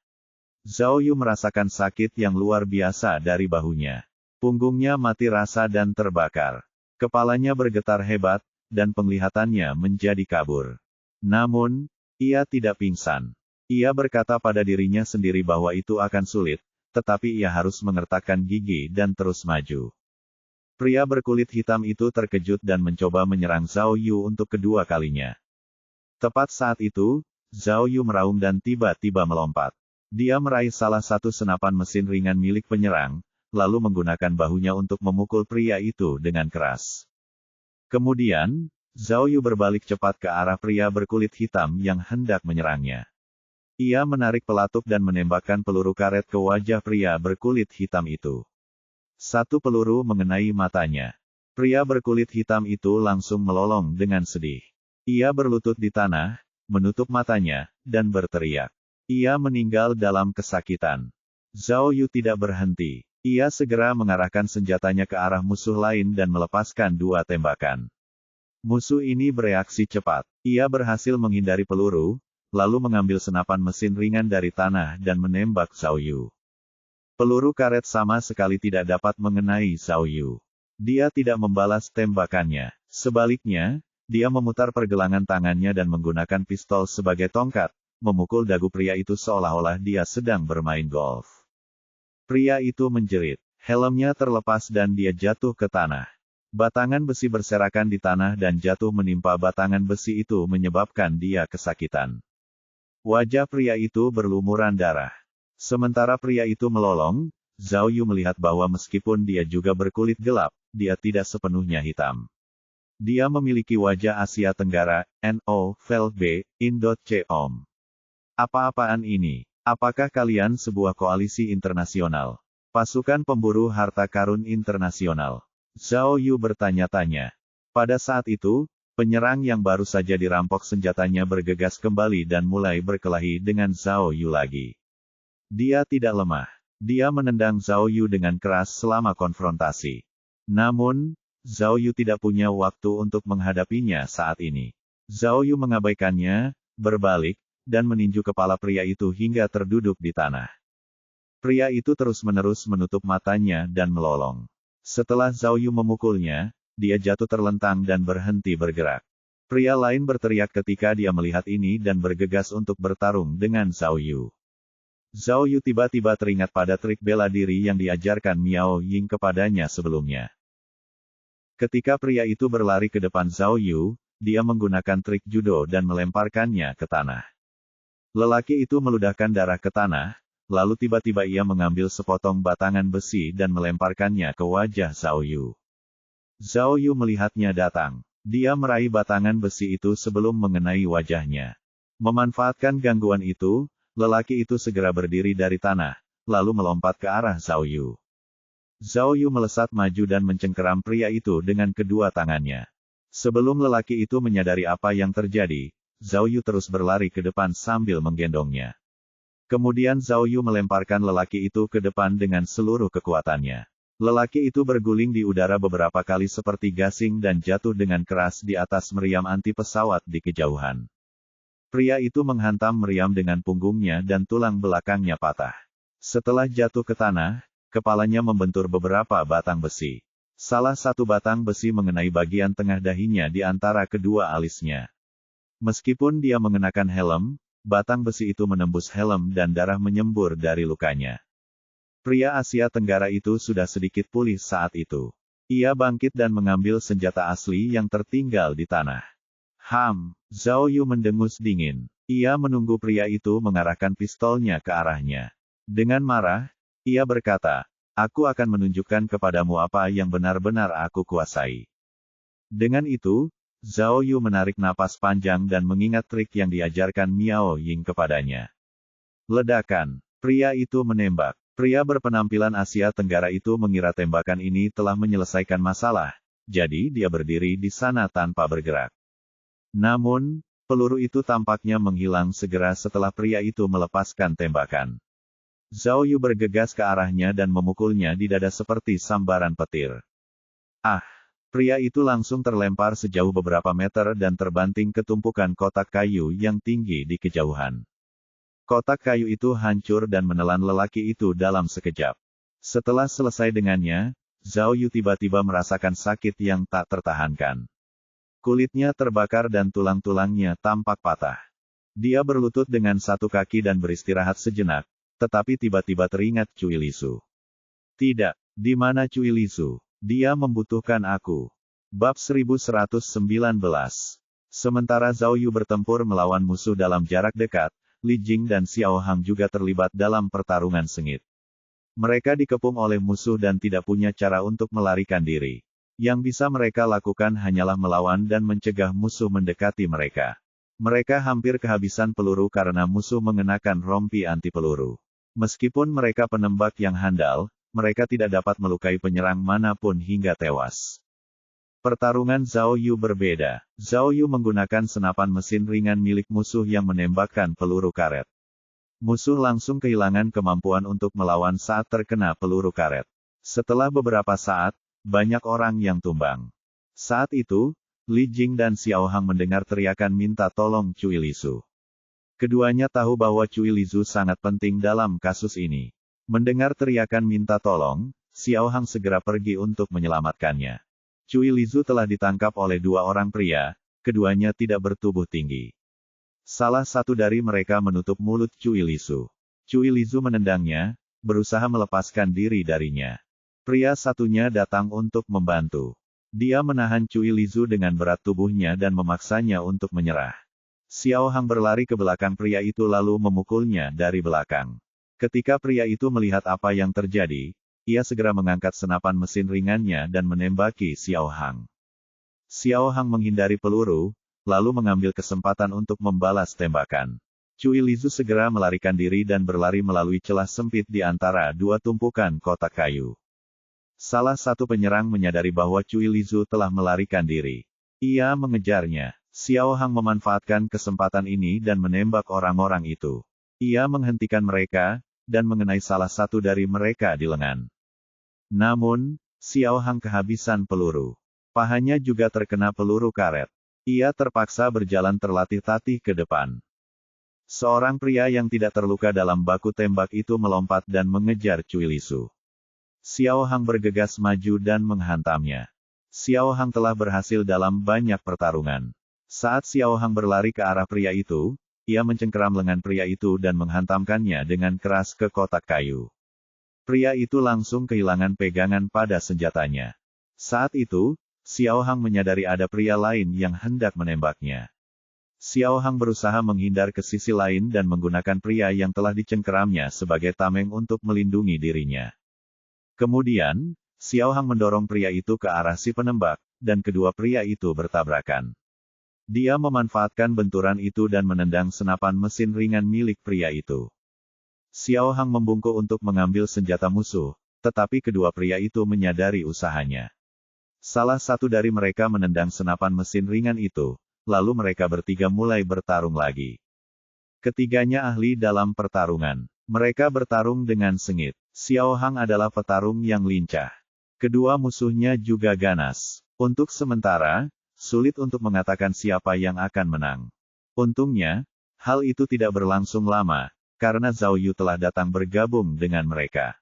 A: Zhao Yu merasakan sakit yang luar biasa dari bahunya. Punggungnya mati rasa dan terbakar. Kepalanya bergetar hebat, dan penglihatannya menjadi kabur. Namun, ia tidak pingsan. Ia berkata pada dirinya sendiri bahwa itu akan sulit, tetapi ia harus mengertakkan gigi dan terus maju. Pria berkulit hitam itu terkejut dan mencoba menyerang Zhao Yu untuk kedua kalinya. Tepat saat itu, Zhao Yu meraung dan tiba-tiba melompat. Dia meraih salah satu senapan mesin ringan milik penyerang, lalu menggunakan bahunya untuk memukul pria itu dengan keras. Kemudian, Zhao Yu berbalik cepat ke arah pria berkulit hitam yang hendak menyerangnya. Ia menarik pelatuk dan menembakkan peluru karet ke wajah pria berkulit hitam itu. Satu peluru mengenai matanya. Pria berkulit hitam itu langsung melolong dengan sedih. Ia berlutut di tanah, menutup matanya, dan berteriak. Ia meninggal dalam kesakitan. Zhao Yu tidak berhenti. Ia segera mengarahkan senjatanya ke arah musuh lain dan melepaskan dua tembakan. Musuh ini bereaksi cepat. Ia berhasil menghindari peluru, lalu mengambil senapan mesin ringan dari tanah dan menembak Zhao Yu. Peluru karet sama sekali tidak dapat mengenai Zhao Yu. Dia tidak membalas tembakannya. Sebaliknya, dia memutar pergelangan tangannya dan menggunakan pistol sebagai tongkat, memukul dagu pria itu seolah-olah dia sedang bermain golf. Pria itu menjerit. Helmnya terlepas dan dia jatuh ke tanah. Batangan besi berserakan di tanah dan jatuh menimpa batangan besi itu menyebabkan dia kesakitan. Wajah pria itu berlumuran darah. Sementara pria itu melolong, Zhao Yu melihat bahwa meskipun dia juga berkulit gelap, dia tidak sepenuhnya hitam. Dia memiliki wajah Asia Tenggara, No, Vel B, Indot C Om. Apa-apaan ini? Apakah kalian sebuah koalisi internasional? Pasukan pemburu harta karun internasional? Zhao Yu bertanya-tanya. Pada saat itu, penyerang yang baru saja dirampok senjatanya bergegas kembali dan mulai berkelahi dengan Zhao Yu lagi. Dia tidak lemah. Dia menendang Zhao Yu dengan keras selama konfrontasi. Namun, Zhao Yu tidak punya waktu untuk menghadapinya saat ini. Zhao Yu mengabaikannya, berbalik, dan meninju kepala pria itu hingga terduduk di tanah. Pria itu terus-menerus menutup matanya dan melolong. Setelah Zhao Yu memukulnya, dia jatuh terlentang dan berhenti bergerak. Pria lain berteriak ketika dia melihat ini dan bergegas untuk bertarung dengan Zhao Yu. Zhao Yu tiba-tiba teringat pada trik bela diri yang diajarkan Miao Ying kepadanya sebelumnya. Ketika pria itu berlari ke depan Zhao Yu, dia menggunakan trik judo dan melemparkannya ke tanah. Lelaki itu meludahkan darah ke tanah, lalu tiba-tiba ia mengambil sepotong batangan besi dan melemparkannya ke wajah Zhao Yu. Zhao Yu melihatnya datang. Dia meraih batangan besi itu sebelum mengenai wajahnya. Memanfaatkan gangguan itu, lelaki itu segera berdiri dari tanah, lalu melompat ke arah Zhao Yu. Zhao Yu melesat maju dan mencengkeram pria itu dengan kedua tangannya. Sebelum lelaki itu menyadari apa yang terjadi, Zhao Yu terus berlari ke depan sambil menggendongnya. Kemudian Zhao Yu melemparkan lelaki itu ke depan dengan seluruh kekuatannya. Lelaki itu berguling di udara beberapa kali seperti gasing dan jatuh dengan keras di atas meriam anti pesawat di kejauhan. Pria itu menghantam meriam dengan punggungnya dan tulang belakangnya patah. Setelah jatuh ke tanah, kepalanya membentur beberapa batang besi. Salah satu batang besi mengenai bagian tengah dahinya di antara kedua alisnya. Meskipun dia mengenakan helm, batang besi itu menembus helm dan darah menyembur dari lukanya. Pria Asia Tenggara itu sudah sedikit pulih saat itu. Ia bangkit dan mengambil senjata asli yang tertinggal di tanah. Zhao Yu mendengus dingin. Ia menunggu pria itu mengarahkan pistolnya ke arahnya. Dengan marah, ia berkata, "Aku akan menunjukkan kepadamu apa yang benar-benar aku kuasai." Dengan itu, Zhao Yu menarik napas panjang dan mengingat trik yang diajarkan Miao Ying kepadanya. Ledakan. Pria itu menembak. Pria berpenampilan Asia Tenggara itu mengira tembakan ini telah menyelesaikan masalah, jadi dia berdiri di sana tanpa bergerak. Namun, peluru itu tampaknya menghilang segera setelah pria itu melepaskan tembakan. Zhao Yu bergegas ke arahnya dan memukulnya di dada seperti sambaran petir. Pria itu langsung terlempar sejauh beberapa meter dan terbanting ke tumpukan kotak kayu yang tinggi di kejauhan. Kotak kayu itu hancur dan menelan lelaki itu dalam sekejap. Setelah selesai dengannya, Zhao Yu tiba-tiba merasakan sakit yang tak tertahankan. Kulitnya terbakar dan tulang-tulangnya tampak patah. Dia berlutut dengan satu kaki dan beristirahat sejenak, tetapi tiba-tiba teringat Cui Lisu. Tidak, di mana Cui Lisu? Dia membutuhkan aku. Bab 1119. Sementara Zhao Yu bertempur melawan musuh dalam jarak dekat, Li Jing dan Xiao Hang juga terlibat dalam pertarungan sengit. Mereka dikepung oleh musuh dan tidak punya cara untuk melarikan diri. Yang bisa mereka lakukan hanyalah melawan dan mencegah musuh mendekati mereka. Mereka hampir kehabisan peluru karena musuh mengenakan rompi anti peluru. Meskipun mereka penembak yang handal, mereka tidak dapat melukai penyerang manapun hingga tewas. Pertarungan Zhao Yu berbeda. Zhao Yu menggunakan senapan mesin ringan milik musuh yang menembakkan peluru karet. Musuh langsung kehilangan kemampuan untuk melawan saat terkena peluru karet. Setelah beberapa saat, banyak orang yang tumbang. Saat itu, Li Jing dan Xiao Hang mendengar teriakan minta tolong Cui Lisu. Keduanya tahu bahwa Cui Lisu sangat penting dalam kasus ini. Mendengar teriakan minta tolong, Xiao Hang segera pergi untuk menyelamatkannya. Cui Lisu telah ditangkap oleh dua orang pria, keduanya tidak bertubuh tinggi. Salah satu dari mereka menutup mulut Cui Lisu. Cui Lisu menendangnya, berusaha melepaskan diri darinya. Pria satunya datang untuk membantu. Dia menahan Cui Lisu dengan berat tubuhnya dan memaksanya untuk menyerah. Xiao Hang berlari ke belakang pria itu lalu memukulnya dari belakang. Ketika pria itu melihat apa yang terjadi, ia segera mengangkat senapan mesin ringannya dan menembaki Xiao Hang. Xiao Hang menghindari peluru, lalu mengambil kesempatan untuk membalas tembakan. Cui Lisu segera melarikan diri dan berlari melalui celah sempit di antara dua tumpukan kotak kayu. Salah satu penyerang menyadari bahwa Cui Lisu telah melarikan diri. Ia mengejarnya. Xiao Hang memanfaatkan kesempatan ini dan menembak orang-orang itu. Ia menghentikan mereka, dan mengenai salah satu dari mereka di lengan. Namun, Xiao Hang kehabisan peluru. Pahanya juga terkena peluru karet. Ia terpaksa berjalan terlatih-tatih ke depan. Seorang pria yang tidak terluka dalam baku tembak itu melompat dan mengejar Cui Lisu. Xiao Hang bergegas maju dan menghantamnya. Xiao Hang telah berhasil dalam banyak pertarungan. Saat Xiao Hang berlari ke arah pria itu, ia mencengkeram lengan pria itu dan menghantamkannya dengan keras ke kotak kayu. Pria itu langsung kehilangan pegangan pada senjatanya. Saat itu, Xiao Hang menyadari ada pria lain yang hendak menembaknya. Xiao Hang berusaha menghindar ke sisi lain dan menggunakan pria yang telah dicengkeramnya sebagai tameng untuk melindungi dirinya. Kemudian, Xiao Hang mendorong pria itu ke arah si penembak, dan kedua pria itu bertabrakan. Dia memanfaatkan benturan itu dan menendang senapan mesin ringan milik pria itu. Xiao Hang membungkuk untuk mengambil senjata musuh, tetapi kedua pria itu menyadari usahanya. Salah satu dari mereka menendang senapan mesin ringan itu, lalu mereka bertiga mulai bertarung lagi. Ketiganya ahli dalam pertarungan. Mereka bertarung dengan sengit. Xiao Hang adalah petarung yang lincah. Kedua musuhnya juga ganas. Untuk sementara, sulit untuk mengatakan siapa yang akan menang. Untungnya, hal itu tidak berlangsung lama, karena Zhao Yu telah datang bergabung dengan mereka.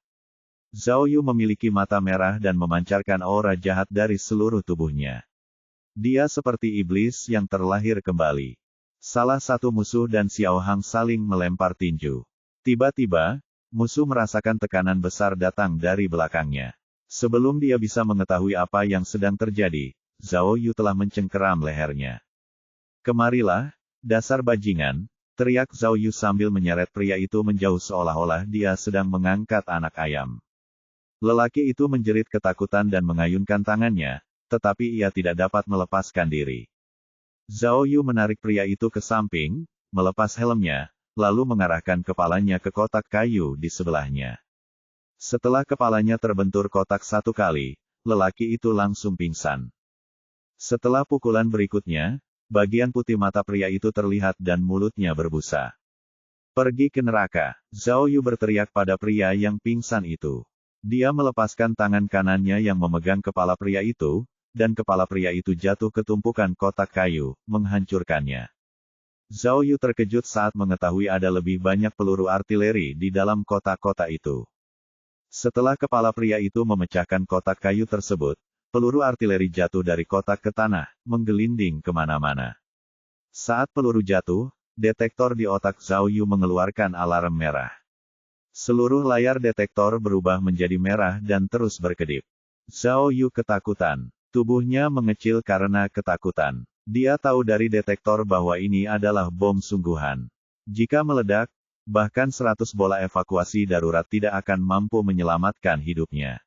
A: Zhao Yu memiliki mata merah dan memancarkan aura jahat dari seluruh tubuhnya. Dia seperti iblis yang terlahir kembali. Salah satu musuh dan Xiao Hang saling melempar tinju. Tiba-tiba, musuh merasakan tekanan besar datang dari belakangnya. Sebelum dia bisa mengetahui apa yang sedang terjadi, Zhao Yu telah mencengkeram lehernya. "Kemarilah, dasar bajingan," teriak Zhao Yu sambil menyeret pria itu menjauh seolah-olah dia sedang mengangkat anak ayam. Lelaki itu menjerit ketakutan dan mengayunkan tangannya, tetapi ia tidak dapat melepaskan diri. Zhao Yu menarik pria itu ke samping, melepas helmnya, lalu mengarahkan kepalanya ke kotak kayu di sebelahnya. Setelah kepalanya terbentur kotak satu kali, lelaki itu langsung pingsan. Setelah pukulan berikutnya, bagian putih mata pria itu terlihat dan mulutnya berbusa. "Pergi ke neraka!" Zhao Yu berteriak pada pria yang pingsan itu. Dia melepaskan tangan kanannya yang memegang kepala pria itu, dan kepala pria itu jatuh ke tumpukan kotak kayu, menghancurkannya. Zhao Yu terkejut saat mengetahui ada lebih banyak peluru artileri di dalam kotak-kotak itu. Setelah kepala pria itu memecahkan kotak kayu tersebut, peluru artileri jatuh dari kotak ke tanah, menggelinding kemana-mana. Saat peluru jatuh, detektor di otak Zhao Yu mengeluarkan alarm merah. Seluruh layar detektor berubah menjadi merah dan terus berkedip. Zhao Yu ketakutan. Tubuhnya mengecil karena ketakutan. Dia tahu dari detektor bahwa ini adalah bom sungguhan. Jika meledak, bahkan 100 bola evakuasi darurat tidak akan mampu menyelamatkan hidupnya.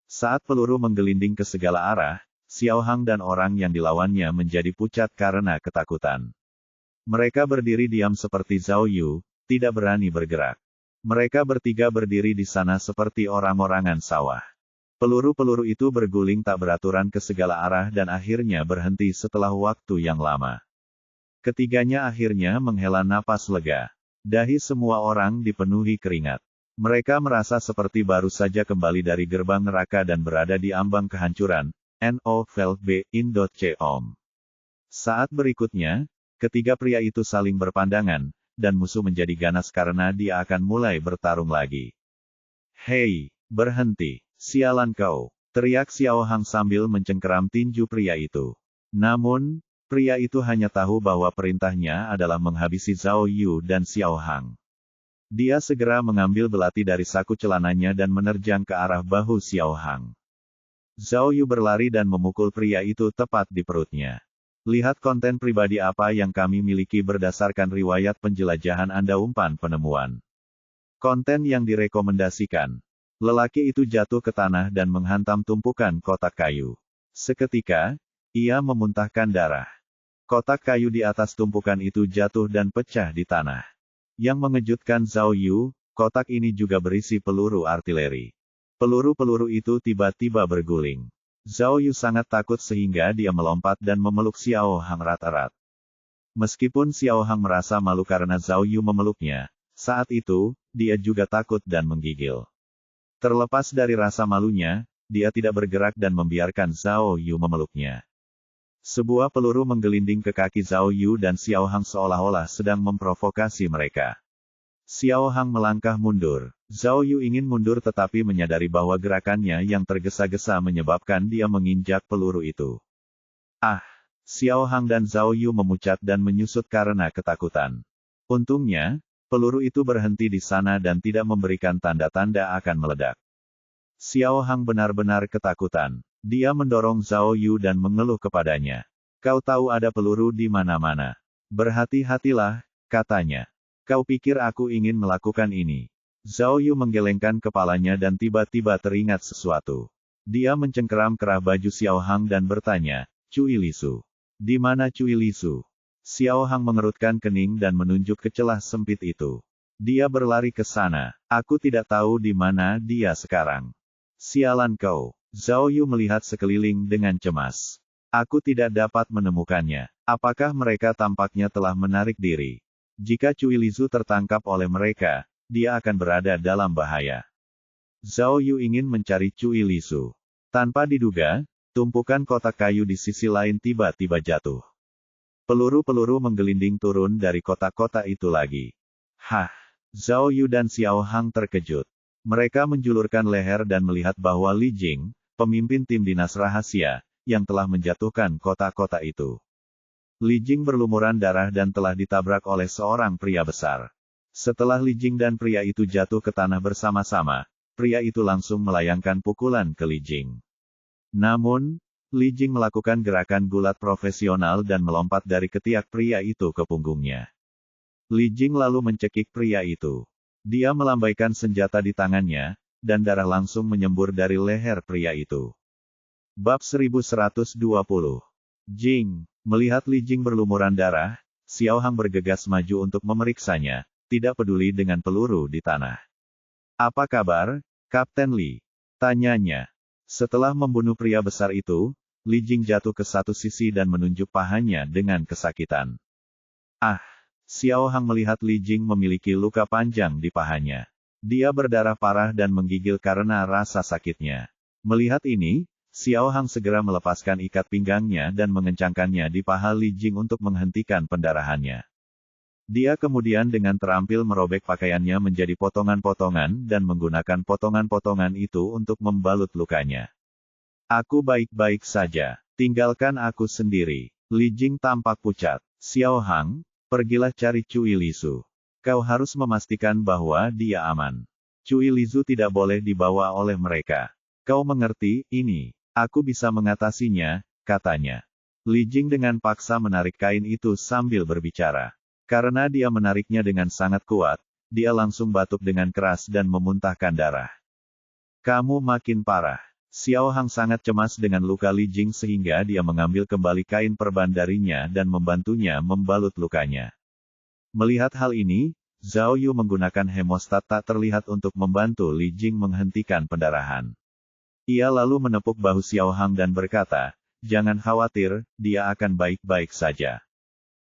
A: Saat peluru menggelinding ke segala arah, Xiao Hang dan orang yang dilawannya menjadi pucat karena ketakutan. Mereka berdiri diam seperti Zhao Yu, tidak berani bergerak. Mereka bertiga berdiri di sana seperti orang-orangan sawah. Peluru-peluru itu berguling tak beraturan ke segala arah dan akhirnya berhenti setelah waktu yang lama. Ketiganya akhirnya menghela napas lega. Dahi semua orang dipenuhi keringat. Mereka merasa seperti baru saja kembali dari gerbang neraka dan berada di ambang kehancuran. No.B.in.com. Saat berikutnya, ketiga pria itu saling berpandangan, dan musuh menjadi ganas karena dia akan mulai bertarung lagi. Hei, berhenti, sialan kau, teriak Xiao Hang sambil mencengkeram tinju pria itu. Namun, pria itu hanya tahu bahwa perintahnya adalah menghabisi Zhao Yu dan Xiao Hang. Dia segera mengambil belati dari saku celananya dan menerjang ke arah bahu Xiao Hang. Zhao Yu berlari dan memukul pria itu tepat di perutnya. Lihat konten pribadi apa yang kami miliki berdasarkan riwayat penjelajahan Anda umpan penemuan. Konten yang direkomendasikan. Lelaki itu jatuh ke tanah dan menghantam tumpukan kotak kayu. Seketika, ia memuntahkan darah. Kotak kayu di atas tumpukan itu jatuh dan pecah di tanah. Yang mengejutkan Zhao Yu, kotak ini juga berisi peluru artileri. Peluru-peluru itu tiba-tiba berguling. Zhao Yu sangat takut sehingga dia melompat dan memeluk Xiao Hang erat-erat. Meskipun Xiao Hang merasa malu karena Zhao Yu memeluknya, saat itu, dia juga takut dan menggigil. Terlepas dari rasa malunya, dia tidak bergerak dan membiarkan Zhao Yu memeluknya. Sebuah peluru menggelinding ke kaki Zhao Yu dan Xiao Hang seolah-olah sedang memprovokasi mereka. Xiao Hang melangkah mundur. Zhao Yu ingin mundur tetapi menyadari bahwa gerakannya yang tergesa-gesa menyebabkan dia menginjak peluru itu. Ah! Xiao Hang dan Zhao Yu memucat dan menyusut karena ketakutan. Untungnya, peluru itu berhenti di sana dan tidak memberikan tanda-tanda akan meledak. Xiao Hang benar-benar ketakutan. Dia mendorong Zhao Yu dan mengeluh kepadanya. Kau tahu ada peluru di mana-mana. Berhati-hatilah, katanya. Kau pikir aku ingin melakukan ini? Zhao Yu menggelengkan kepalanya dan tiba-tiba teringat sesuatu. Dia mencengkeram kerah baju Xiao Hang dan bertanya, Cui Lisu. Di mana Cui Lisu? Xiao Hang mengerutkan kening dan menunjuk ke celah sempit itu. Dia berlari ke sana. Aku tidak tahu di mana dia sekarang. Sialan kau. Zhao Yu melihat sekeliling dengan cemas. Aku tidak dapat menemukannya. Apakah mereka tampaknya telah menarik diri? Jika Cui Lisu tertangkap oleh mereka, dia akan berada dalam bahaya. Zhao Yu ingin mencari Cui Lisu. Tanpa diduga, tumpukan kotak kayu di sisi lain tiba-tiba jatuh. Peluru-peluru menggelinding turun dari kotak-kotak itu lagi. Hah! Zhao Yu dan Xiao Hang terkejut. Mereka menjulurkan leher dan melihat bahwa Li Jing, pemimpin tim dinas rahasia, yang telah menjatuhkan kotak-kotak itu. Li Jing berlumuran darah dan telah ditabrak oleh seorang pria besar. Setelah Li Jing dan pria itu jatuh ke tanah bersama-sama, pria itu langsung melayangkan pukulan ke Li Jing. Namun, Li Jing melakukan gerakan gulat profesional dan melompat dari ketiak pria itu ke punggungnya. Li Jing lalu mencekik pria itu. Dia melambaikan senjata di tangannya, dan darah langsung menyembur dari leher pria itu. Bab 1120. Jing. Melihat Li Jing berlumuran darah, Xiao Hang bergegas maju untuk memeriksanya, tidak peduli dengan peluru di tanah. Apa kabar, Kapten Li? Tanyanya. Setelah membunuh pria besar itu, Li Jing jatuh ke satu sisi dan menunjuk pahanya dengan kesakitan. Ah! Xiao Hang melihat Li Jing memiliki luka panjang di pahanya. Dia berdarah parah dan menggigil karena rasa sakitnya. Melihat ini, Xiao Hang segera melepaskan ikat pinggangnya dan mengencangkannya di paha Li Jing untuk menghentikan pendarahannya. Dia kemudian dengan terampil merobek pakaiannya menjadi potongan-potongan dan menggunakan potongan-potongan itu untuk membalut lukanya. Aku baik-baik saja. Tinggalkan aku sendiri. Li Jing tampak pucat. Xiao Hang, pergilah cari Cui Lisu. Kau harus memastikan bahwa dia aman. Cui Lisu tidak boleh dibawa oleh mereka. Kau mengerti, ini. Aku bisa mengatasinya, katanya. Li Jing dengan paksa menarik kain itu sambil berbicara. Karena dia menariknya dengan sangat kuat, dia langsung batuk dengan keras dan memuntahkan darah. Kamu makin parah. Xiao Hang sangat cemas dengan luka Li Jing sehingga dia mengambil kembali kain perban darinya dan membantunya membalut lukanya. Melihat hal ini, Zhao Yu menggunakan hemostat tak terlihat untuk membantu Li Jing menghentikan pendarahan. Ia lalu menepuk bahu Xiao Hang dan berkata, "Jangan khawatir, dia akan baik-baik saja.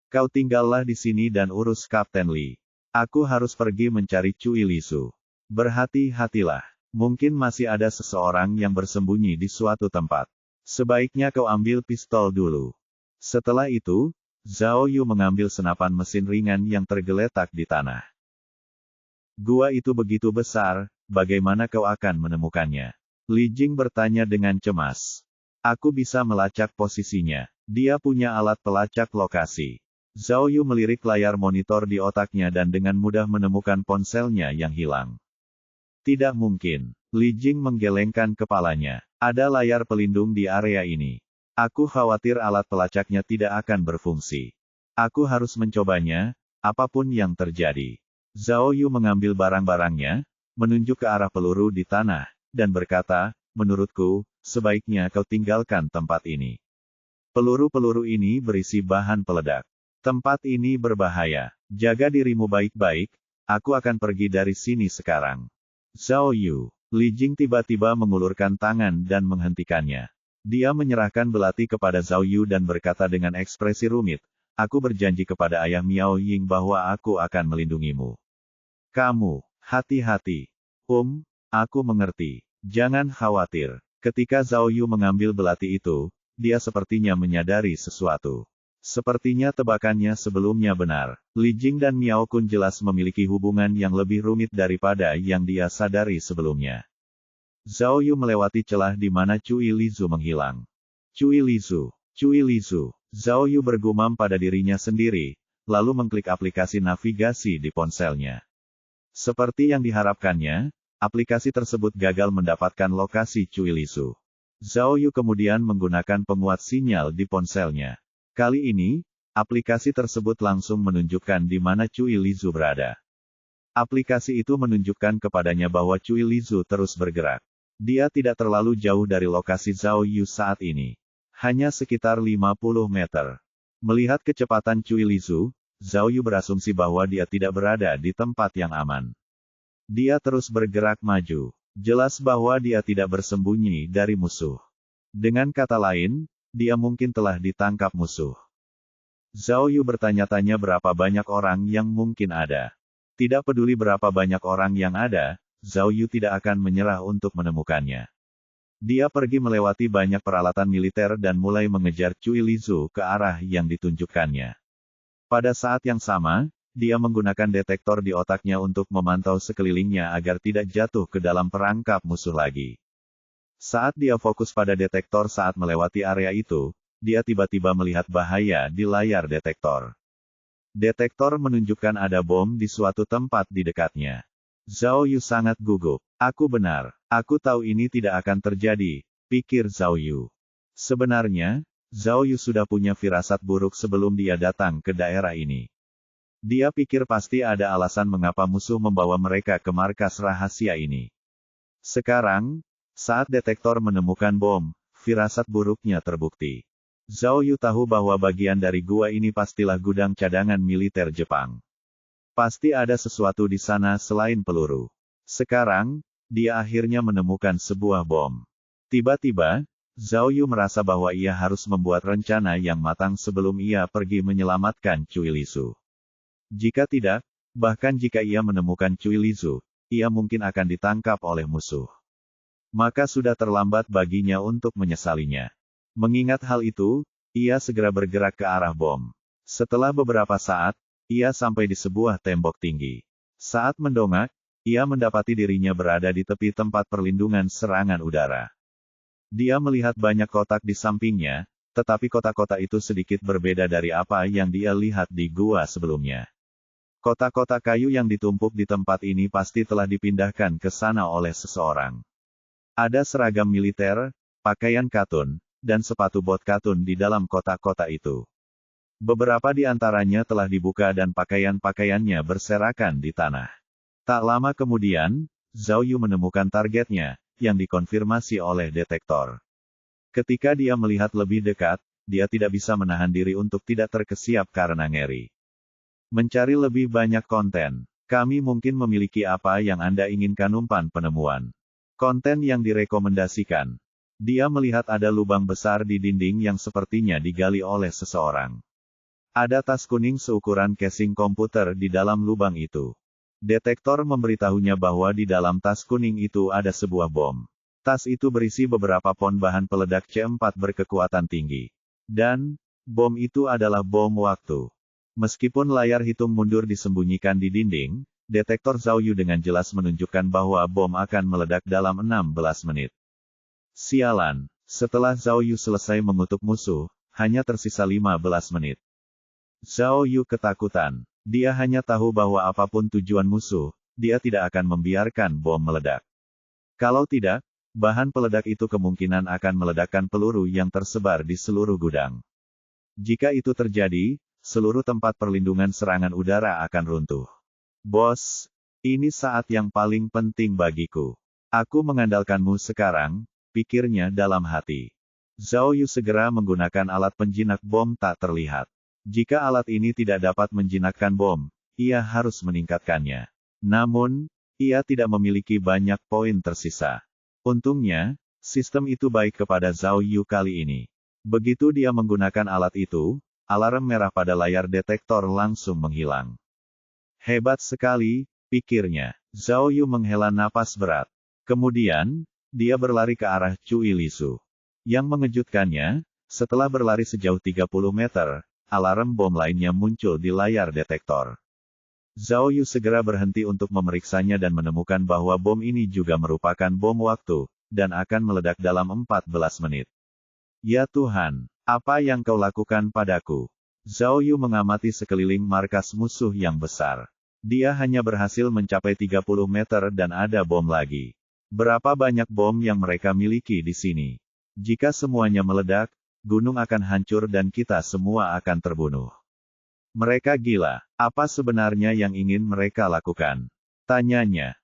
A: Kau tinggallah di sini dan urus Kapten Li. Aku harus pergi mencari Cui Lisu. Berhati-hatilah. Mungkin masih ada seseorang yang bersembunyi di suatu tempat. Sebaiknya kau ambil pistol dulu." Setelah itu, Zhao Yu mengambil senapan mesin ringan yang tergeletak di tanah. "Gua itu begitu besar, bagaimana kau akan menemukannya?" Li Jing bertanya dengan cemas. "Aku bisa melacak posisinya. Dia punya alat pelacak lokasi." Zhao Yu melirik layar monitor di otaknya dan dengan mudah menemukan ponselnya yang hilang. "Tidak mungkin." Li Jing menggelengkan kepalanya. "Ada layar pelindung di area ini. Aku khawatir alat pelacaknya tidak akan berfungsi. Aku harus mencobanya, apapun yang terjadi." Zhao Yu mengambil barang-barangnya, menunjuk ke arah peluru di tanah, dan berkata, "Menurutku, sebaiknya kau tinggalkan tempat ini. Peluru-peluru ini berisi bahan peledak. Tempat ini berbahaya. Jaga dirimu baik-baik, aku akan pergi dari sini sekarang." "Zhao Yu." Li Jing tiba-tiba mengulurkan tangan dan menghentikannya. Dia menyerahkan belati kepada Zhao Yu dan berkata dengan ekspresi rumit, "Aku berjanji kepada ayah Miao Ying bahwa aku akan melindungimu. Kamu, hati-hati." Aku mengerti. Jangan khawatir." Ketika Zhao Yu mengambil belati itu, dia sepertinya menyadari sesuatu. Sepertinya tebakannya sebelumnya benar. Li Jing dan Miao Kun jelas memiliki hubungan yang lebih rumit daripada yang dia sadari sebelumnya. Zhao Yu melewati celah di mana Cui Lisu menghilang. "Cui Lisu, Cui Lisu." Zhao Yu bergumam pada dirinya sendiri, lalu mengklik aplikasi navigasi di ponselnya. Seperti yang diharapkannya, aplikasi tersebut gagal mendapatkan lokasi Cui Lisu. Zhao Yu kemudian menggunakan penguat sinyal di ponselnya. Kali ini, aplikasi tersebut langsung menunjukkan di mana Cui Lisu berada. Aplikasi itu menunjukkan kepadanya bahwa Cui Lisu terus bergerak. Dia tidak terlalu jauh dari lokasi Zhao Yu saat ini. Hanya sekitar 50 meter. Melihat kecepatan Cui Lisu, Zhao Yu berasumsi bahwa dia tidak berada di tempat yang aman. Dia terus bergerak maju. Jelas bahwa dia tidak bersembunyi dari musuh. Dengan kata lain, dia mungkin telah ditangkap musuh. Zhao Yu bertanya-tanya berapa banyak orang yang mungkin ada. Tidak peduli berapa banyak orang yang ada, Zhao Yu tidak akan menyerah untuk menemukannya. Dia pergi melewati banyak peralatan militer dan mulai mengejar Cui Lisu ke arah yang ditunjukkannya. Pada saat yang sama, dia menggunakan detektor di otaknya untuk memantau sekelilingnya agar tidak jatuh ke dalam perangkap musuh lagi. Saat dia fokus pada detektor saat melewati area itu, dia tiba-tiba melihat bahaya di layar detektor. Detektor menunjukkan ada bom di suatu tempat di dekatnya. Zhao Yu sangat gugup. "Aku benar. Aku tahu ini tidak akan terjadi," pikir Zhao Yu. Sebenarnya, Zhao Yu sudah punya firasat buruk sebelum dia datang ke daerah ini. Dia pikir pasti ada alasan mengapa musuh membawa mereka ke markas rahasia ini. Sekarang, saat detektor menemukan bom, firasat buruknya terbukti. Zhao Yu tahu bahwa bagian dari gua ini pastilah gudang cadangan militer Jepang. Pasti ada sesuatu di sana selain peluru. Sekarang, dia akhirnya menemukan sebuah bom. Tiba-tiba, Zhao Yu merasa bahwa ia harus membuat rencana yang matang sebelum ia pergi menyelamatkan Cui Lisu. Jika tidak, bahkan jika ia menemukan Cui Lisu, ia mungkin akan ditangkap oleh musuh. Maka sudah terlambat baginya untuk menyesalinya. Mengingat hal itu, ia segera bergerak ke arah bom. Setelah beberapa saat, ia sampai di sebuah tembok tinggi. Saat mendongak, ia mendapati dirinya berada di tepi tempat perlindungan serangan udara. Dia melihat banyak kotak di sampingnya, tetapi kotak-kotak itu sedikit berbeda dari apa yang dia lihat di gua sebelumnya. Kotak-kotak kayu yang ditumpuk di tempat ini pasti telah dipindahkan ke sana oleh seseorang. Ada seragam militer, pakaian katun, dan sepatu bot katun di dalam kotak-kotak itu. Beberapa di antaranya telah dibuka dan pakaian-pakaiannya berserakan di tanah. Tak lama kemudian, Zhao Yu menemukan targetnya, yang dikonfirmasi oleh detektor. Ketika dia melihat lebih dekat, dia tidak bisa menahan diri untuk tidak terkesiap karena ngeri. Mencari lebih banyak konten. Kami mungkin memiliki apa yang Anda inginkan. Umpan penemuan. Konten yang direkomendasikan. Dia melihat ada lubang besar di dinding yang sepertinya digali oleh seseorang. Ada tas kuning seukuran casing komputer di dalam lubang itu. Detektor memberitahunya bahwa di dalam tas kuning itu ada sebuah bom. Tas itu berisi beberapa pon bahan peledak C4 berkekuatan tinggi. Dan, bom itu adalah bom waktu. Meskipun layar hitung mundur disembunyikan di dinding, detektor Zhao Yu dengan jelas menunjukkan bahwa bom akan meledak dalam 16 menit. Sialan, setelah Zhao Yu selesai mengutuk musuh, hanya tersisa 15 menit. Zhao Yu ketakutan. Dia hanya tahu bahwa apapun tujuan musuh, dia tidak akan membiarkan bom meledak. Kalau tidak, bahan peledak itu kemungkinan akan meledakkan peluru yang tersebar di seluruh gudang. Jika itu terjadi, seluruh tempat perlindungan serangan udara akan runtuh. Bos, ini saat yang paling penting bagiku. Aku mengandalkanmu sekarang, pikirnya dalam hati. Zhao Yu segera menggunakan alat penjinak bom tak terlihat. Jika alat ini tidak dapat menjinakkan bom, ia harus meningkatkannya. Namun, ia tidak memiliki banyak poin tersisa. Untungnya, sistem itu baik kepada Zhao Yu kali ini. Begitu dia menggunakan alat itu, alarm merah pada layar detektor langsung menghilang. Hebat sekali, pikirnya. Zhao Yu menghela napas berat. Kemudian, dia berlari ke arah Cui Lisu. Yang mengejutkannya, setelah berlari sejauh 30 meter, alarm bom lainnya muncul di layar detektor. Zhao Yu segera berhenti untuk memeriksanya dan menemukan bahwa bom ini juga merupakan bom waktu, dan akan meledak dalam 14 menit. Ya Tuhan, apa yang kau lakukan padaku? Zhao Yu mengamati sekeliling markas musuh yang besar. Dia hanya berhasil mencapai 30 meter dan ada bom lagi. Berapa banyak bom yang mereka miliki di sini? Jika semuanya meledak, gunung akan hancur dan kita semua akan terbunuh. Mereka gila. Apa sebenarnya yang ingin mereka lakukan? Tanyanya.